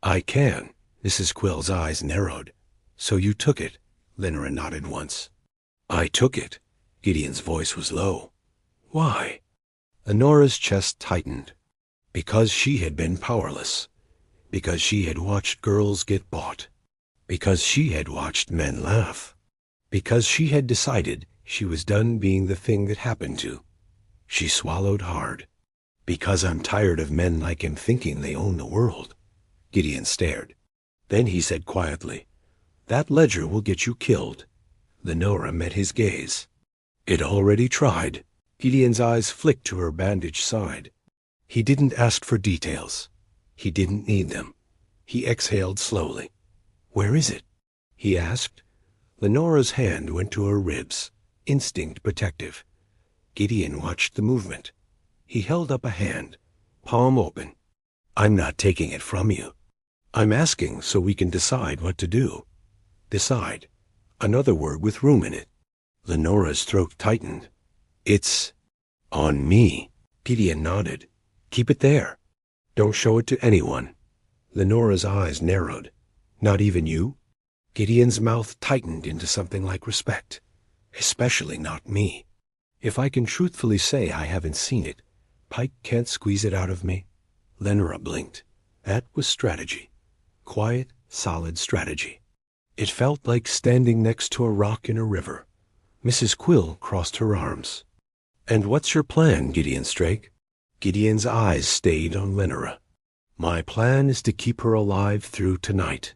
I can. Mrs. Quill's eyes narrowed. So you took it. Lenora nodded once. I took it. Gideon's voice was low. Why? Lenora's chest tightened. Because she had been powerless. Because she had watched girls get bought. Because she had watched men laugh. Because she had decided she was done being the thing that happened to. She swallowed hard. Because I'm tired of men like him thinking they own the world. Gideon stared. Then he said quietly, That ledger will get you killed. Lenora met his gaze. It already tried. Gideon's eyes flicked to her bandaged side. He didn't ask for details. He didn't need them. He exhaled slowly. Where is it? He asked. Lenora's hand went to her ribs, instinct protective. Gideon watched the movement. He held up a hand, palm open. I'm not taking it from you. I'm asking so we can decide what to do. Decide. Another word with room in it. Lenora's throat tightened. It's on me. Gideon nodded. Keep it there. Don't show it to anyone. Lenora's eyes narrowed. Not even you? Gideon's mouth tightened into something like respect. Especially not me. If I can truthfully say I haven't seen it, Pike can't squeeze it out of me. Lenora blinked. That was strategy. Quiet, solid strategy. It felt like standing next to a rock in a river. Mrs. Quill crossed her arms. And what's your plan, Gideon Strake? Gideon's eyes stayed on Lenora. My plan is to keep her alive through tonight.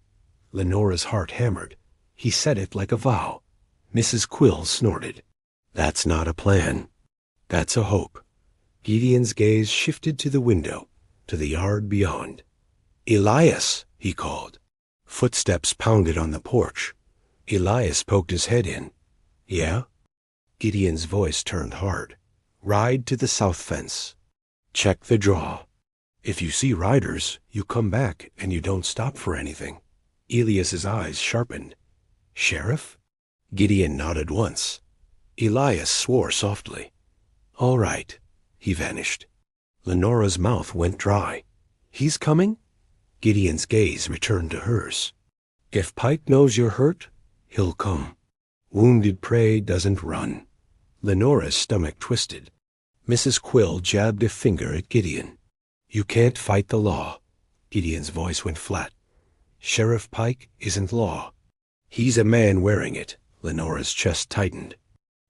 Lenora's heart hammered. He said it like a vow. Mrs. Quill snorted. That's not a plan. That's a hope. Gideon's gaze shifted to the window, to the yard beyond. Elias, he called. Footsteps pounded on the porch. Elias poked his head in. Yeah? Gideon's voice turned hard. Ride to the south fence. Check the draw. If you see riders, you come back and you don't stop for anything. Elias's eyes sharpened. Sheriff? Gideon nodded once. Elias swore softly. All right. He vanished. Lenora's mouth went dry. He's coming? Gideon's gaze returned to hers. If Pike knows you're hurt, he'll come. Wounded prey doesn't run. Lenora's stomach twisted. Mrs. Quill jabbed a finger at Gideon. You can't fight the law. Gideon's voice went flat. Sheriff Pike isn't law. He's a man wearing it. Lenora's chest tightened.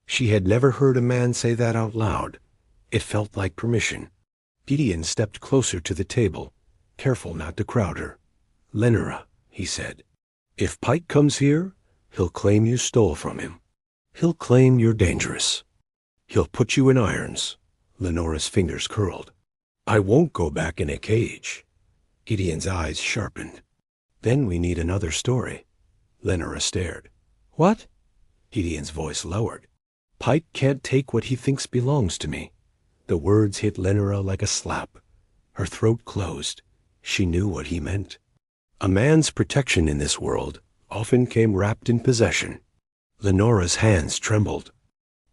She had never heard a man say that out loud. It felt like permission. Gideon stepped closer to the table, careful not to crowd her. Lenora, he said, if Pike comes here, he'll claim you stole from him. He'll claim you're dangerous. He'll put you in irons. Lenora's fingers curled. I won't go back in a cage. Gideon's eyes sharpened. Then we need another story. Lenora stared. What? Gideon's voice lowered. Pike can't take what he thinks belongs to me. The words hit Lenora like a slap. Her throat closed. She knew what he meant. A man's protection in this world often came wrapped in possession. Lenora's hands trembled.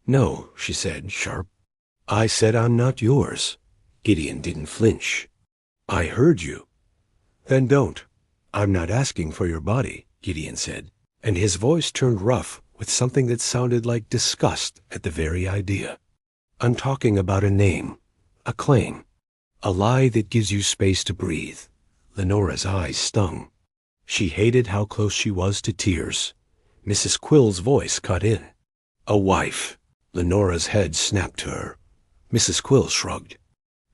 No, she said, sharp. I said I'm not yours. Gideon didn't flinch. I heard you. Then don't. I'm not asking for your body, Gideon said, and his voice turned rough with something that sounded like disgust at the very idea. I'm talking about a name, a claim, a lie that gives you space to breathe. Lenora's eyes stung. She hated how close she was to tears. Mrs. Quill's voice cut in. A wife. Lenora's head snapped to her. Mrs. Quill shrugged.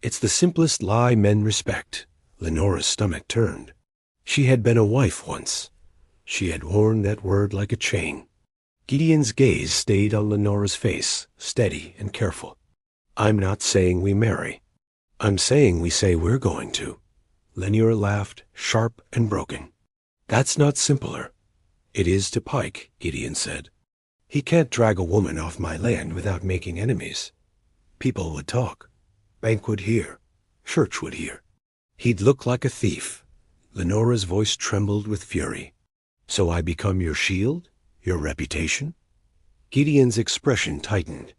It's the simplest lie men respect. Lenora's stomach turned. She had been a wife once. She had worn that word like a chain. Gideon's gaze stayed on Lenora's face, steady and careful. I'm not saying we marry. I'm saying we say we're going to. Lenora laughed, sharp and broken. That's not simpler. It is to Pike, Gideon said. He can't drag a woman off my land without making enemies. People would talk. Bank would hear. Church would hear. He'd look like a thief. Lenora's voice trembled with fury. So I become your shield? Your reputation? Gideon's expression tightened.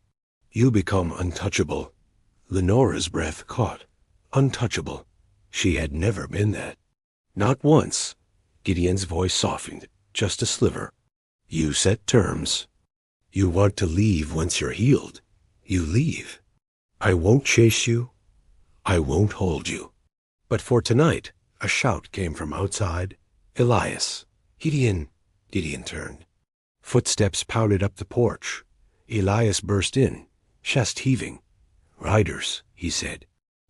You become untouchable. Lenora's breath caught. Untouchable. She had never been that. Not once. Gideon's voice softened, just a sliver. You set terms. You want to leave once you're healed. You leave. I won't chase you. I won't hold you. But for tonight, a shout came from outside. Elias. Gideon. Gideon turned. Footsteps pounded up the porch. Elias burst in, chest heaving. Riders, he said.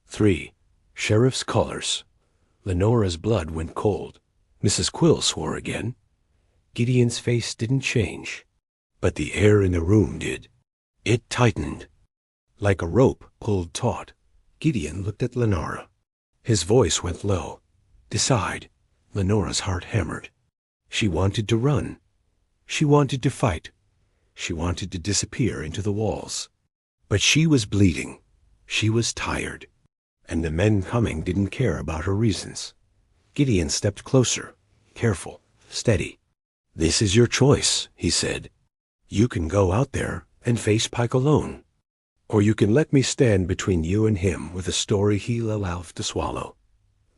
3. Sheriff's colors. Lenora's blood went cold. Mrs. Quill swore again. Gideon's face didn't change, but the air in the room did. It tightened. Like a rope pulled taut, Gideon looked at Lenora. His voice went low. Decide. Lenora's heart hammered. She wanted to run. She wanted to fight. She wanted to disappear into the walls. But she was bleeding. She was tired. And the men coming didn't care about her reasons. Gideon stepped closer, careful, steady. This is your choice, he said. You can go out there and face Pike alone. Or you can let me stand between you and him with a story he'll allow to swallow.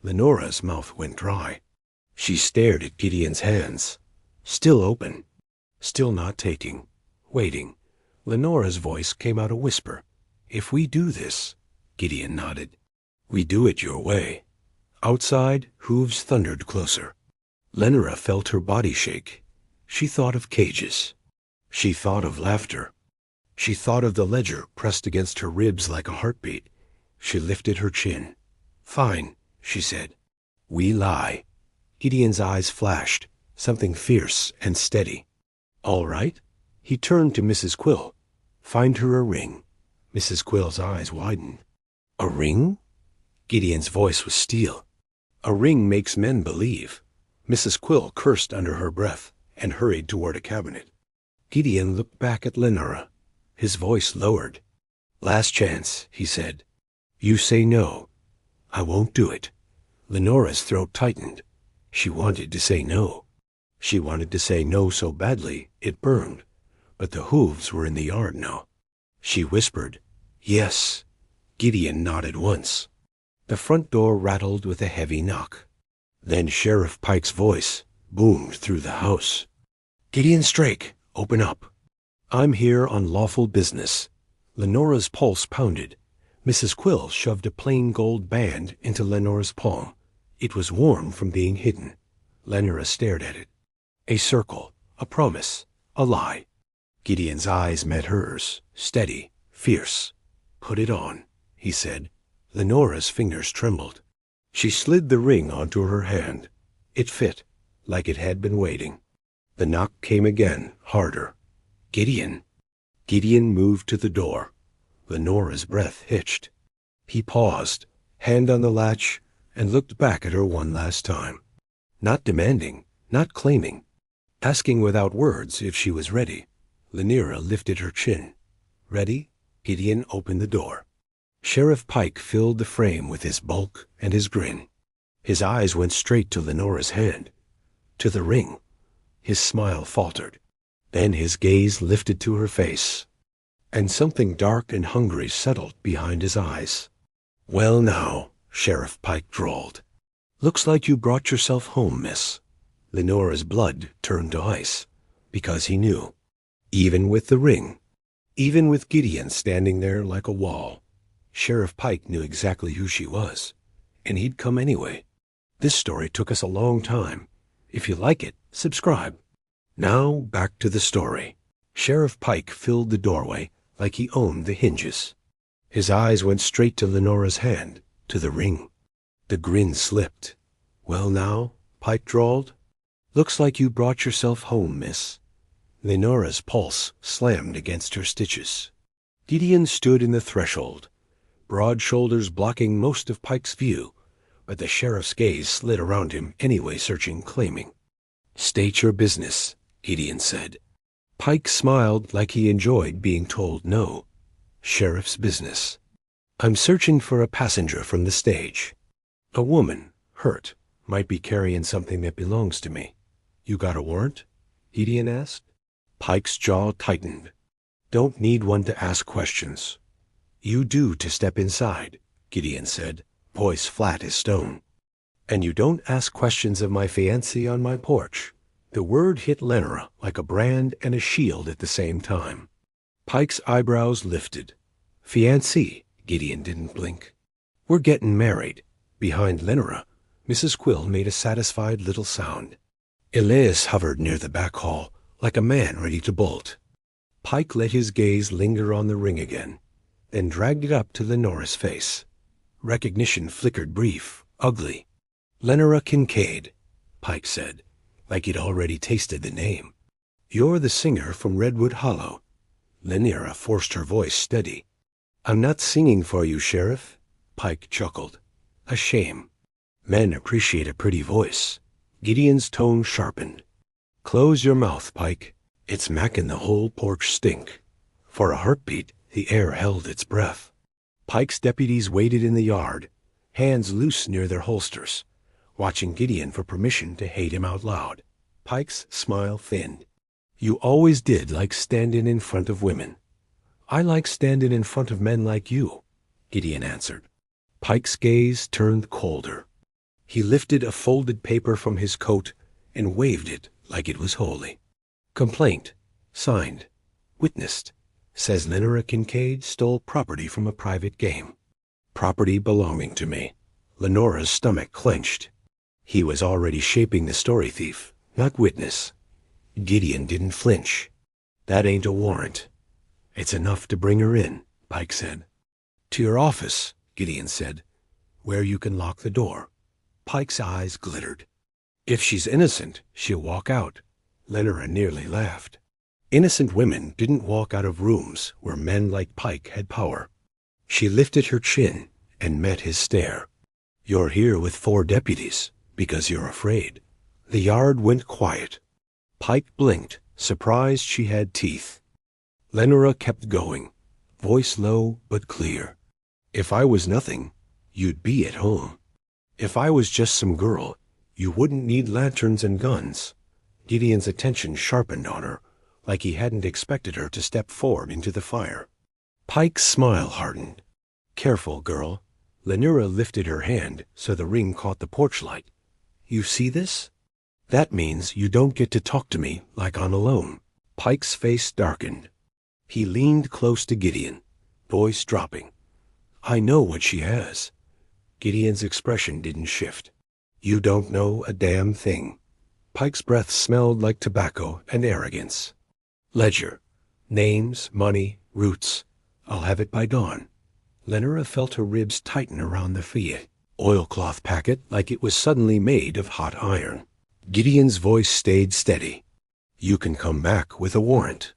Lenora's mouth went dry. She stared at Gideon's hands, still open, still not taking, waiting. Lenora's voice came out a whisper. If we do this, Gideon nodded. We do it your way. Outside, hooves thundered closer. Lenora felt her body shake. She thought of cages. She thought of laughter. She thought of the ledger pressed against her ribs like a heartbeat. She lifted her chin. Fine, she said. We lie. Gideon's eyes flashed, something fierce and steady. All right. He turned to Mrs. Quill. Find her a ring. Mrs. Quill's eyes widened. A ring? Gideon's voice was steel. A ring makes men believe. Mrs. Quill cursed under her breath and hurried toward a cabinet. Gideon looked back at Lenora. His voice lowered. Last chance, he said. You say no. I won't do it. Lenora's throat tightened. She wanted to say no. She wanted to say no so badly it burned. But the hooves were in the yard now. She whispered, Yes. Gideon nodded once. The front door rattled with a heavy knock. Then Sheriff Pike's voice boomed through the house. Gideon Strake, open up. I'm here on lawful business. Lenora's pulse pounded. Mrs. Quill shoved a plain gold band into Lenora's palm. It was warm from being hidden. Lenora stared at it. A circle, a promise, a lie. Gideon's eyes met hers, steady, fierce. Put it on, he said. Lenora's fingers trembled. She slid the ring onto her hand. It fit, like it had been waiting. The knock came again, harder. Gideon. Gideon moved to the door. Lenora's breath hitched. He paused, hand on the latch, and looked back at her one last time. Not demanding, not claiming. Asking without words if she was ready. Lenora lifted her chin. Ready? Gideon opened the door. Sheriff Pike filled the frame with his bulk and his grin. His eyes went straight to Lenora's hand, to the ring. His smile faltered. Then his gaze lifted to her face, and something dark and hungry settled behind his eyes. Well now, Sheriff Pike drawled. Looks like you brought yourself home, miss. Lenora's blood turned to ice, because he knew. Even with the ring, even with Gideon standing there like a wall, Sheriff Pike knew exactly who she was, and he'd come anyway. This story took us a long time. If you like it, subscribe. Now back to the story. Sheriff Pike filled the doorway like he owned the hinges. His eyes went straight to Lenora's hand, to the ring. The grin slipped. Well now, Pike drawled. Looks like you brought yourself home, miss. Lenora's pulse slammed against her stitches. Gideon stood in the threshold, broad shoulders blocking most of Pike's view, but the sheriff's gaze slid around him anyway, searching, claiming. "State your business," Gideon said. Pike smiled like he enjoyed being told no. "Sheriff's business. I'm searching for a passenger from the stage. A woman, hurt, might be carrying something that belongs to me." "You got a warrant?" Gideon asked. Pike's jaw tightened. "Don't need one to ask questions." "You do to step inside," Gideon said, voice flat as stone. "And you don't ask questions of my fiancée on my porch." The word hit Lenora like a brand and a shield at the same time. Pike's eyebrows lifted. "Fiancée?" Gideon didn't blink. "We're getting married." Behind Lenora, Mrs. Quill made a satisfied little sound. Elias hovered near the back hall, like a man ready to bolt. Pike let his gaze linger on the ring again, then dragged it up to Lenora's face. Recognition flickered brief, ugly. "Lenora Kincaid," Pike said, like he'd already tasted the name. "You're the singer from Redwood Hollow." Lenora forced her voice steady. "I'm not singing for you, Sheriff," Pike chuckled. "A shame. Men appreciate a pretty voice." Gideon's tone sharpened. "Close your mouth, Pike. It's making the whole porch stink." For a heartbeat, the air held its breath. Pike's deputies waited in the yard, hands loose near their holsters, watching Gideon for permission to hate him out loud. Pike's smile thinned. "You always did like standing in front of women." "I like standing in front of men like you," Gideon answered. Pike's gaze turned colder. He lifted a folded paper from his coat and waved it like it was holy. "Complaint. Signed. Witnessed. Says Lenora Kincaid stole property from a private game. Property belonging to me." Lenora's stomach clenched. He was already shaping the story thief, not witness. Gideon didn't flinch. "That ain't a warrant." "It's enough to bring her in," Pike said. "To your office," Gideon said, "where you can lock the door." Pike's eyes glittered. "If she's innocent, she'll walk out." Lenora nearly laughed. Innocent women didn't walk out of rooms where men like Pike had power. She lifted her chin and met his stare. "You're here with 4 deputies because you're afraid." The yard went quiet. Pike blinked, surprised she had teeth. Lenora kept going, voice low but clear. "If I was nothing, you'd be at home. If I was just some girl, you wouldn't need lanterns and guns." Gideon's attention sharpened on her, like he hadn't expected her to step forward into the fire. Pike's smile hardened. "Careful, girl." Lenora lifted her hand so the ring caught the porch light. "You see this? That means you don't get to talk to me like I'm alone." Pike's face darkened. He leaned close to Gideon, voice dropping. "I know what she has." Gideon's expression didn't shift. "You don't know a damn thing." Pike's breath smelled like tobacco and arrogance. "Ledger. Names, money, roots. I'll have it by dawn." Lenora felt her ribs tighten around the fille, oilcloth packet like it was suddenly made of hot iron. Gideon's voice stayed steady. "You can come back with a warrant.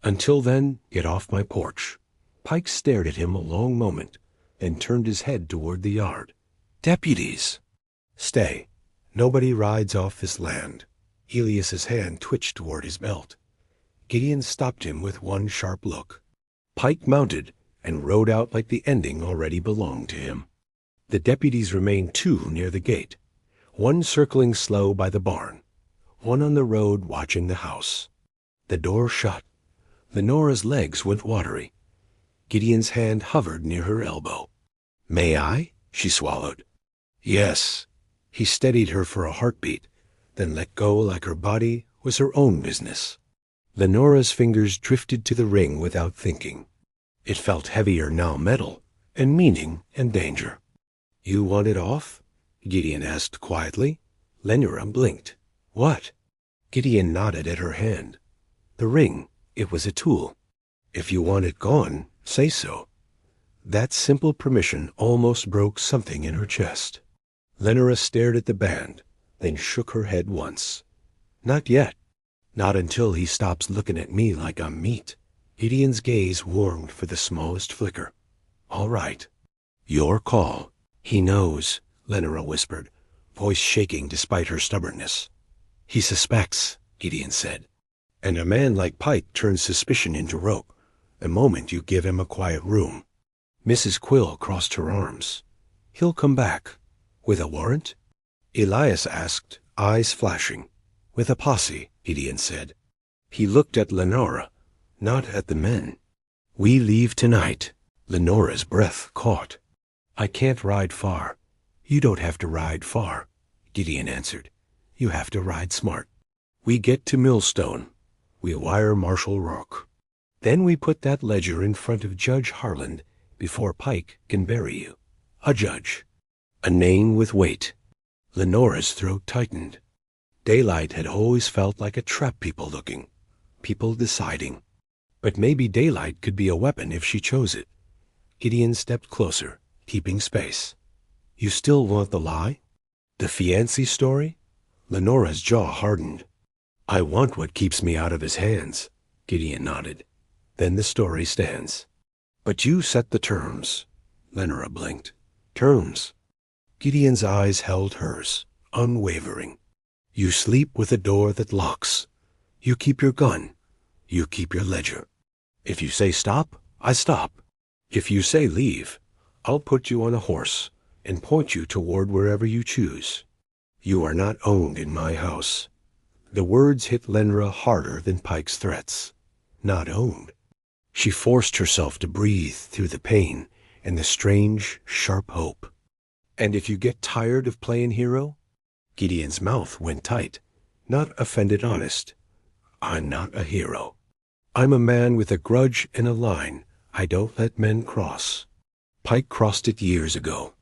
Until then, get off my porch." Pike stared at him a long moment, then turned his head toward the yard. "Deputies!" "Stay. Nobody rides off this land." Elias's hand twitched toward his belt. Gideon stopped him with one sharp look. Pike mounted and rode out like the ending already belonged to him. The deputies remained 2 near the gate, one circling slow by the barn, one on the road watching the house. The door shut. Lenora's legs went watery. Gideon's hand hovered near her elbow. "May I?" she swallowed. "Yes." He steadied her for a heartbeat, then let go like her body was her own business. Lenora's fingers drifted to the ring without thinking. It felt heavier now metal, and meaning and danger. "You want it off?" Gideon asked quietly. Lenora blinked. "What?" Gideon nodded at her hand. "The ring. It was a tool. If you want it gone, say so." That simple permission almost broke something in her chest. Lenora stared at the band, then shook her head once. "Not yet. Not until he stops looking at me like I'm meat." Gideon's gaze warmed for the smallest flicker. "All right. Your call." "He knows," Lenora whispered, voice shaking despite her stubbornness. He suspects, Gideon said. And a man like Pike turns suspicion into rope, the moment you give him a quiet room. Mrs. Quill crossed her arms. He'll come back. With a warrant? Elias asked, eyes flashing. With a posse, Gideon said. He looked at Lenora, not at the men. We leave tonight. Lenora's breath caught. I can't ride far. You don't have to ride far, Gideon answered. You have to ride smart. We get to Millstone. We wire Marshal Rourke. Then we put that ledger in front of Judge Harland before Pike can bury you. A judge. A name with weight. Lenora's throat tightened. Daylight had always felt like a trap, people looking, people deciding. But maybe daylight could be a weapon if she chose it. Gideon stepped closer, keeping space. You still want the lie? The fiancé story? Lenora's jaw hardened. I want what keeps me out of his hands, Gideon nodded. Then the story stands. But you set the terms. Lenora blinked. Terms. Gideon's eyes held hers, unwavering. You sleep with a door that locks. You keep your gun. You keep your ledger. If you say stop, I stop. If you say leave, I'll put you on a horse and point you toward wherever you choose. You are not owned in my house. The words hit Lenora harder than Pike's threats. Not owned. She forced herself to breathe through the pain and the strange, sharp hope. And if you get tired of playing hero? Gideon's mouth went tight, not offended honest. I'm not a hero. I'm a man with a grudge and a line I don't let men cross. Pike crossed it years ago.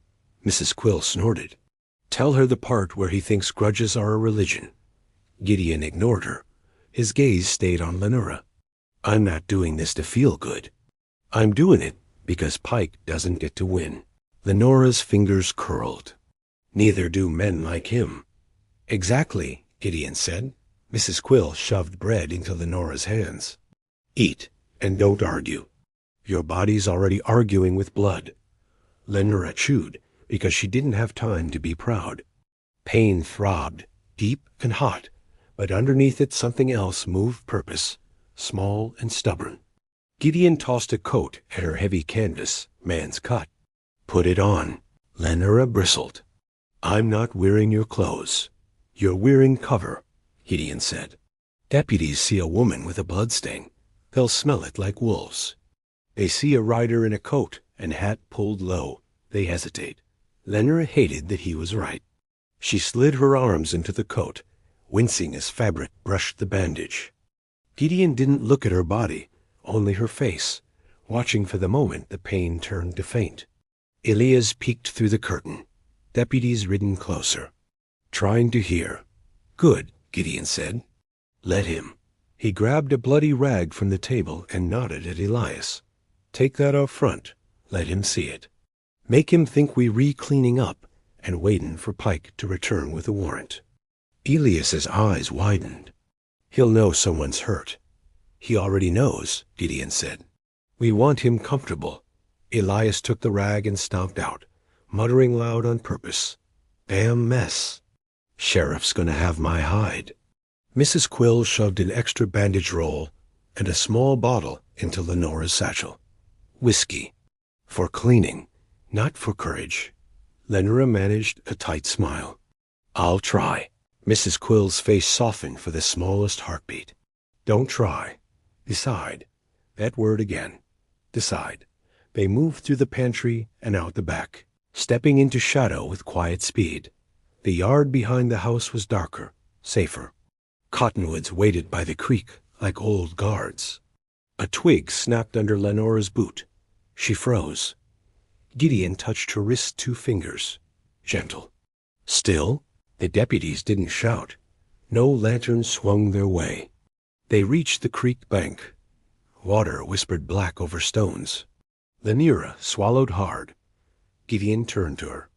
Mrs. Quill snorted. Tell her the part where he thinks grudges are a religion. Gideon ignored her. His gaze stayed on Lenora. I'm not doing this to feel good. I'm doing it because Pike doesn't get to win. Lenora's fingers curled. Neither do men like him. Exactly, Gideon said. Mrs. Quill shoved bread into Lenora's hands. Eat, and don't argue. Your body's already arguing with blood. Lenora chewed, because she didn't have time to be proud. Pain throbbed, deep and hot, but underneath it something else moved purpose, small and stubborn. Gideon tossed a coat at her heavy canvas, man's cut. Put it on. Lenora bristled. I'm not wearing your clothes. You're wearing cover, Gideon said. Deputies see a woman with a bloodstain. They'll smell it like wolves. They see a rider in a coat and hat pulled low. They hesitate. Lenora hated that he was right. She slid her arms into the coat, wincing as fabric brushed the bandage. Gideon didn't look at her body, only her face, watching for the moment the pain turned to faint. Elias peeked through the curtain. Deputies ridden closer. Trying to hear. Good, Gideon said. Let him. He grabbed a bloody rag from the table and nodded at Elias. Take that up front. Let him see it. Make him think we re-cleaning up and waitin' for Pike to return with a warrant. Elias's eyes widened. He'll know someone's hurt. He already knows, Gideon said. We want him comfortable. Elias took the rag and stomped out, muttering loud on purpose. Damn mess. Sheriff's gonna have my hide. Mrs. Quill shoved an extra bandage roll and a small bottle into Lenora's satchel. Whiskey. For cleaning, not for courage. Lenora managed a tight smile. I'll try. Mrs. Quill's face softened for the smallest heartbeat. Don't try. Decide. That word again. Decide. They moved through the pantry and out the back, stepping into shadow with quiet speed. The yard behind the house was darker, safer. Cottonwoods waited by the creek like old guards. A twig snapped under Lenora's boot. She froze. Gideon touched her wrist 2 fingers. Gentle. Still, the deputies didn't shout. No lanterns swung their way. They reached the creek bank. Water whispered black over stones. Lenora swallowed hard. Gideon turned to her.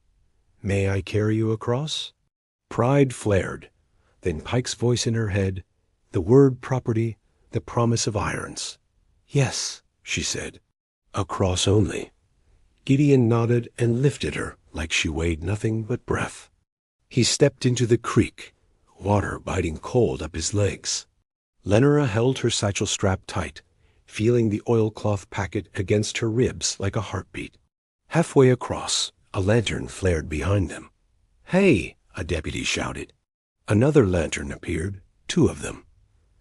May I carry you across? Pride flared. Then Pike's voice in her head, the word property, the promise of irons. Yes, she said. Across only. Gideon nodded and lifted her, like she weighed nothing but breath. He stepped into the creek, water biting cold up his legs. Lenora held her satchel strap tight, feeling the oilcloth packet against her ribs like a heartbeat. Halfway across, a lantern flared behind them. "Hey!" a deputy shouted. Another lantern appeared, 2 of them.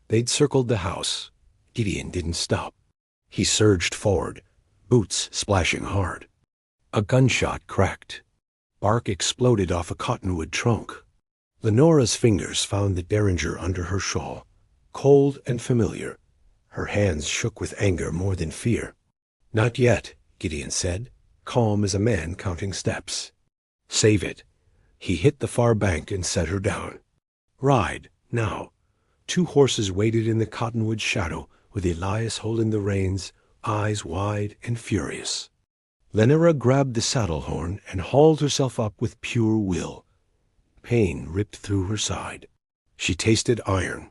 They'd circled the house. Gideon didn't stop. He surged forward, boots splashing hard. A gunshot cracked. Bark exploded off a cottonwood trunk. Lenora's fingers found the derringer under her shawl, cold and familiar. Her hands shook with anger more than fear. "Not yet," Gideon said, calm as a man counting steps. "Save it." He hit the far bank and set her down. "Ride, now." 2 horses waited in the cottonwood shadow, with Elias holding the reins, eyes wide and furious. Lenora grabbed the saddle horn and hauled herself up with pure will. Pain ripped through her side. She tasted iron.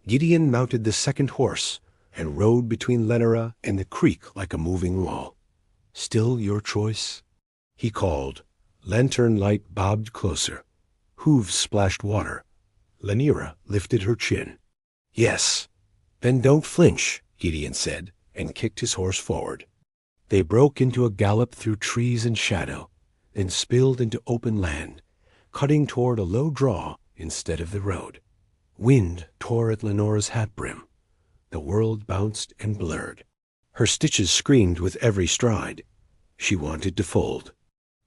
Gideon mounted the second horse and rode between Lenora and the creek like a moving wall. "Still your choice?" he called. Lantern light bobbed closer. Hooves splashed water. Lenora lifted her chin. "Yes." "Then don't flinch," Gideon said, and kicked his horse forward. They broke into a gallop through trees and shadow, then spilled into open land, cutting toward a low draw instead of the road. Wind tore at Lenora's hat brim. The world bounced and blurred. Her stitches screamed with every stride. She wanted to fold,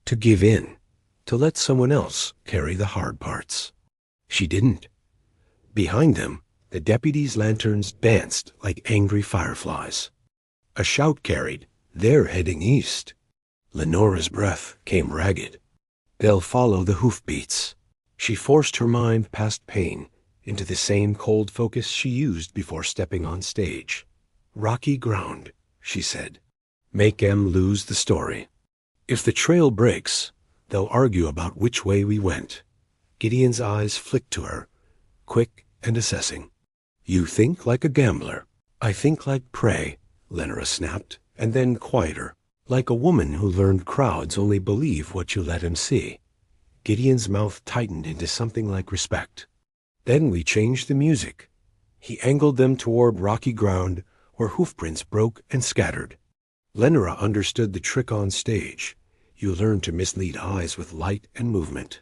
to give in, to let someone else carry the hard parts. She didn't. Behind them, the deputies' lanterns danced like angry fireflies. A shout carried, "They're heading east." Lenora's breath came ragged. "They'll follow the hoofbeats." She forced her mind past pain into the same cold focus she used before stepping on stage. "Rocky ground," she said. "Make 'em lose the story. If the trail breaks, they'll argue about which way we went." Gideon's eyes flicked to her, quick and assessing. "You think like a gambler." "I think like prey," Lenora snapped, and then quieter, like a woman who learned crowds only believe what you let 'em see. Gideon's mouth tightened into something like respect. "Then we changed the music." He angled them toward rocky ground where hoofprints broke and scattered. Lenora understood the trick on stage. You learn to mislead eyes with light and movement.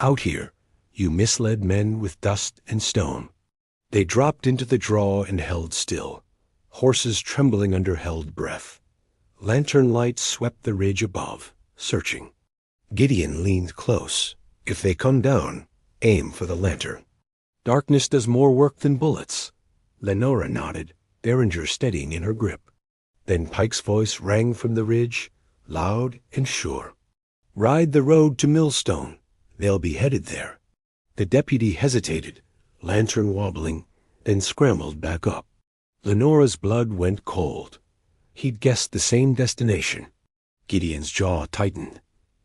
Out here, you misled men with dust and stone. They dropped into the draw and held still, horses trembling under held breath. Lantern lights swept the ridge above, searching. Gideon leaned close. "If they come down, aim for the lantern." "Darkness does more work than bullets." Lenora nodded, derringer steadying in her grip. Then Pike's voice rang from the ridge, loud and sure. "Ride the road to Millstone. They'll be headed there." The deputy hesitated, lantern wobbling, then scrambled back up. Lenora's blood went cold. He'd guessed the same destination. Gideon's jaw tightened.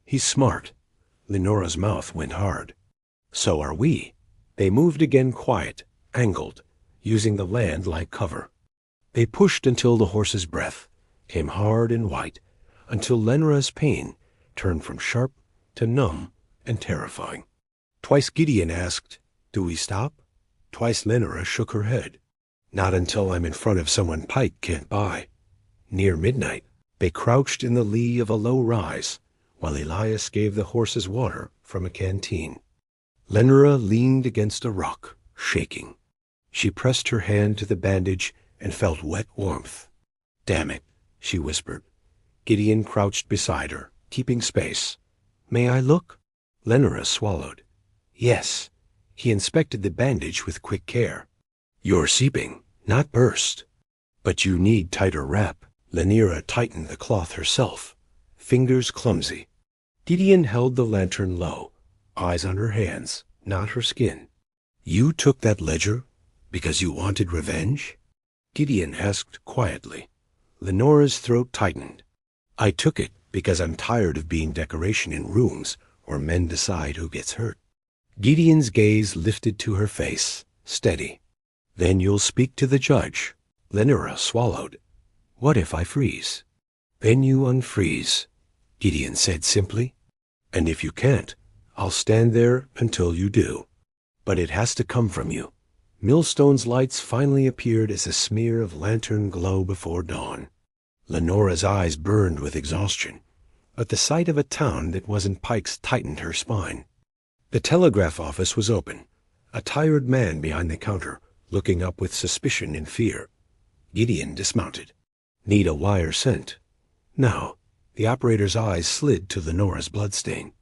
"He's smart." Lenora's mouth went hard. "So are we." They moved again quiet, angled, using the land like cover. They pushed until the horse's breath came hard and white, until Lenora's pain turned from sharp to numb and terrifying. Twice Gideon asked, "Do we stop?" Twice Lenora shook her head. "Not until I'm in front of someone Pike can't buy." Near midnight, they crouched in the lee of a low rise, while Elias gave the horses water from a canteen. Lenora leaned against a rock, shaking. She pressed her hand to the bandage and felt wet warmth. "Damn it," she whispered. Gideon crouched beside her, keeping space. "May I look?" Lenora swallowed. "Yes." He inspected the bandage with quick care. "You're seeping, not burst. But you need tighter wrap." Lenora tightened the cloth herself, fingers clumsy. Gideon held the lantern low, eyes on her hands, not her skin. "You took that ledger because you wanted revenge?" Gideon asked quietly. Lenora's throat tightened. "I took it because I'm tired of being decoration in rooms where men decide who gets hurt." Gideon's gaze lifted to her face, steady. "Then you'll speak to the judge." Lenora swallowed. "What if I freeze?" "Then you unfreeze," Gideon said simply. And if you can't, I'll stand there until you do. But it has to come from you." Millstone's lights finally appeared as a smear of lantern glow before dawn. Lenora's eyes burned with exhaustion, but the sight of a town that wasn't Pike's tightened her spine. The telegraph office was open, a tired man behind the counter, looking up with suspicion and fear. Gideon dismounted. "Need a wire sent?" "No." The operator's eyes slid to Lenora's bloodstain.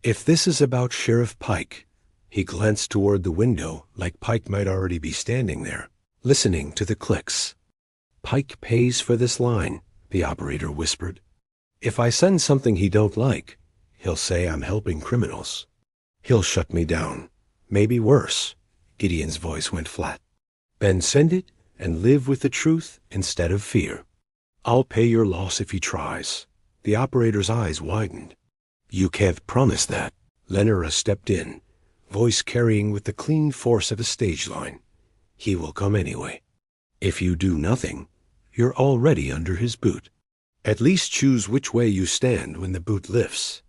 "If this is about Sheriff Pike—" He glanced toward the window like Pike might already be standing there, listening to the clicks. "Pike pays for this line," the operator whispered. "If I send something he don't like, he'll say I'm helping criminals. He'll shut me down. Maybe worse." Gideon's voice went flat. "Then send it and live with the truth instead of fear. I'll pay your loss if he tries." The operator's eyes widened. "You can't promise that." Lenora stepped in, voice carrying with the clean force of a stage line. "He will come anyway. If you do nothing, you're already under his boot. At least choose which way you stand when the boot lifts."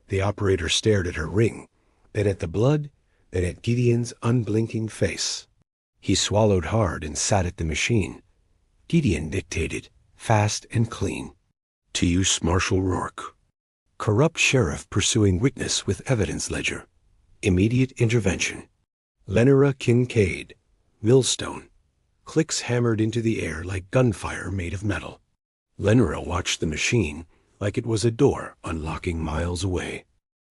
The operator stared at her ring, then at the blood, then at Gideon's unblinking face. He swallowed hard and sat at the machine. Gideon dictated, fast and clean. "To use Marshal Rourke. Corrupt sheriff pursuing witness with evidence ledger. Immediate intervention. Lenora Kincaid. Millstone." Clicks hammered into the air like gunfire made of metal. Lenora watched the machine like it was a door unlocking miles away.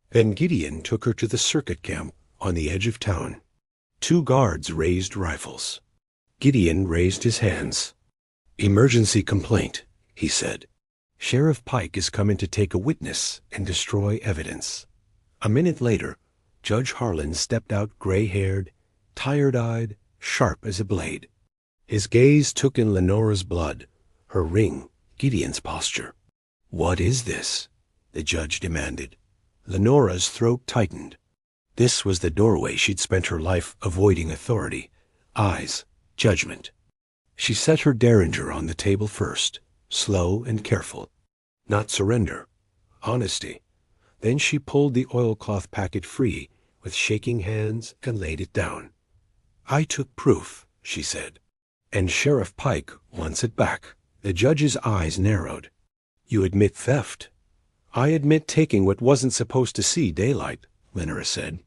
Then Gideon took her to the circuit camp on the edge of town. 2 guards raised rifles. Gideon raised his hands. "Emergency complaint," he said. "Sheriff Pike is coming to take a witness and destroy evidence." A minute later, Judge Harlan stepped out gray-haired, tired-eyed, sharp as a blade. His gaze took in Lenora's blood, her ring, Gideon's posture. "What is this?" the judge demanded. Lenora's throat tightened. This was the doorway she'd spent her life avoiding authority, eyes, judgment. She set her derringer on the table first, slow and careful. Not surrender, honesty. Then she pulled the oilcloth packet free with shaking hands and laid it down. "I took proof," she said. "And Sheriff Pike wants it back." The judge's eyes narrowed. "You admit theft?" "I admit taking what wasn't supposed to see daylight," Lenora said.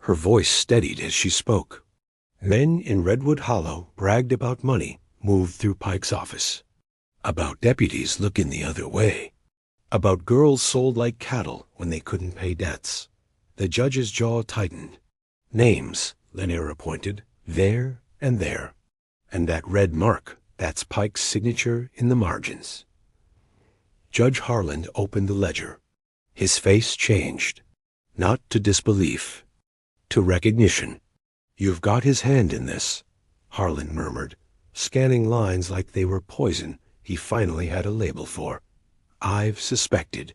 Her voice steadied as she spoke. "Men in Redwood Hollow bragged about money moved through Pike's office. About deputies looking the other way. About girls sold like cattle when they couldn't pay debts." The judge's jaw tightened. "Names," Lenora pointed, "there and there. And that red mark, that's Pike's signature in the margins." Judge Harlan opened the ledger. His face changed, not to disbelief, to recognition. "You've got his hand in this," Harlan murmured, scanning lines like they were poison he finally had a label for. "I've suspected.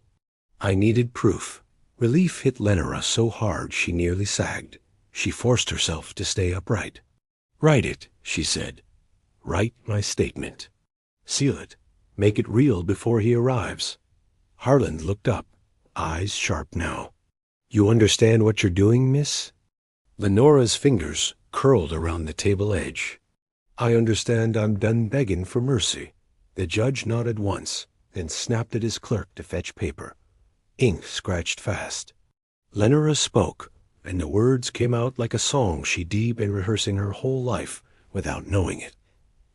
I needed proof." Relief hit Lenora so hard she nearly sagged. She forced herself to stay upright. "Write it," she said. "Write my statement. Seal it. Make it real before he arrives." Harlan looked up, eyes sharp now. "You understand what you're doing, miss?" Lenora's fingers curled around the table edge. "I understand I'm done begging for mercy." The judge nodded once, then snapped at his clerk to fetch paper. Ink scratched fast. Lenora spoke, and the words came out like a song she'd been rehearsing her whole life without knowing it.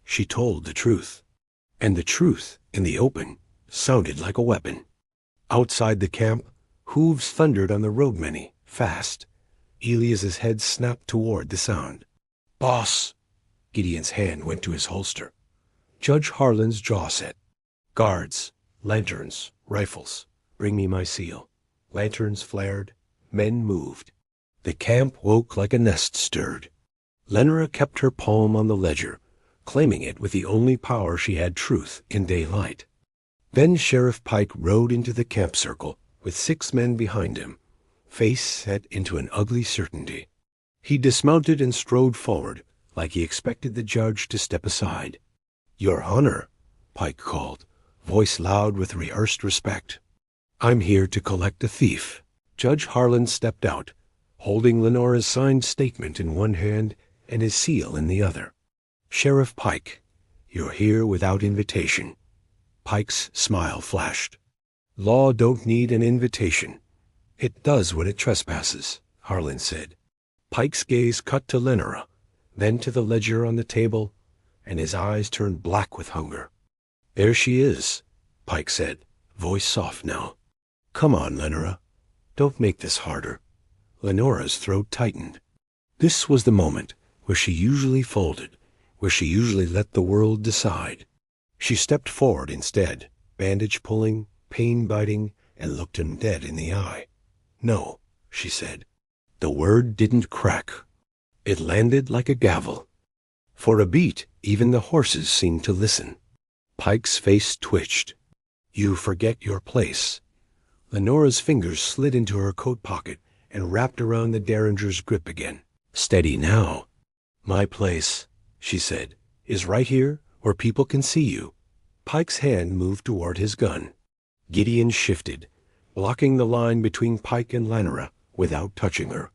She told the truth. And the truth, in the open, sounded like a weapon. Outside the camp, hooves thundered on the road many, fast. Elias's head snapped toward the sound. "Boss!" Gideon's hand went to his holster. Judge Harlan's jaw set. "Guards, lanterns, rifles. Bring me my seal." Lanterns flared. Men moved. The camp woke like a nest stirred. Lenora kept her palm on the ledger, claiming it with the only power she had, truth in daylight. Then Sheriff Pike rode into the camp circle with 6 men behind him, face set into an ugly certainty. He dismounted and strode forward like he expected the judge to step aside. "Your Honor," Pike called, voice loud with rehearsed respect. "I'm here to collect a thief." Judge Harlan stepped out, holding Lenora's signed statement in one hand and his seal in the other. "Sheriff Pike, you're here without invitation." Pike's smile flashed. "Law don't need an invitation. It does when it trespasses," Harlan said. Pike's gaze cut to Lenora, then to the ledger on the table, and his eyes turned black with hunger. "There she is," Pike said, voice soft now. "Come on, Lenora. Don't make this harder." Lenora's throat tightened. This was the moment where she usually folded, where she usually let the world decide. She stepped forward instead, bandage pulling, pain biting, and looked him dead in the eye. "No," she said. The word didn't crack. It landed like a gavel. For a beat, even the horses seemed to listen. Pike's face twitched. "You forget your place." Lenora's fingers slid into her coat pocket and wrapped around the Derringer's grip again. "Steady now." "My place," she said, "is right here where people can see you." Pike's hand moved toward his gun. Gideon shifted, blocking the line between Pike and Lenora without touching her.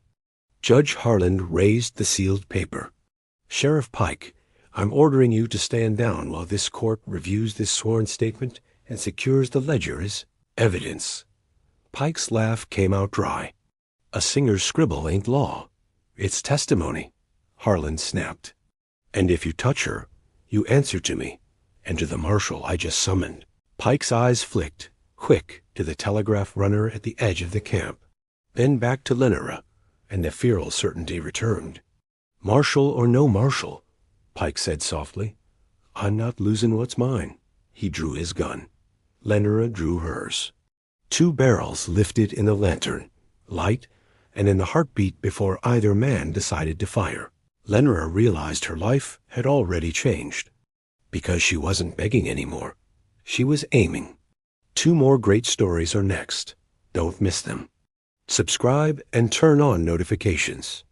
Judge Harlan raised the sealed paper. "Sheriff Pike, I'm ordering you to stand down while this court reviews this sworn statement and secures the ledger as evidence." Pike's laugh came out dry. "A singer's scribble ain't law. It's testimony," Harlan snapped. "And if you touch her, you answer to me, and to the marshal I just summoned." Pike's eyes flicked, quick, to the telegraph runner at the edge of the camp, then back to Lenora, and the feral certainty returned. "Marshal or no marshal," Pike said softly, "I'm not losing what's mine." He drew his gun. Lenora drew hers. 2 barrels lifted in the lantern, light, and in the heartbeat before either man decided to fire. Lenora realized her life had already changed. Because she wasn't begging anymore. She was aiming. 2 more great stories are next. Don't miss them. Subscribe and turn on notifications.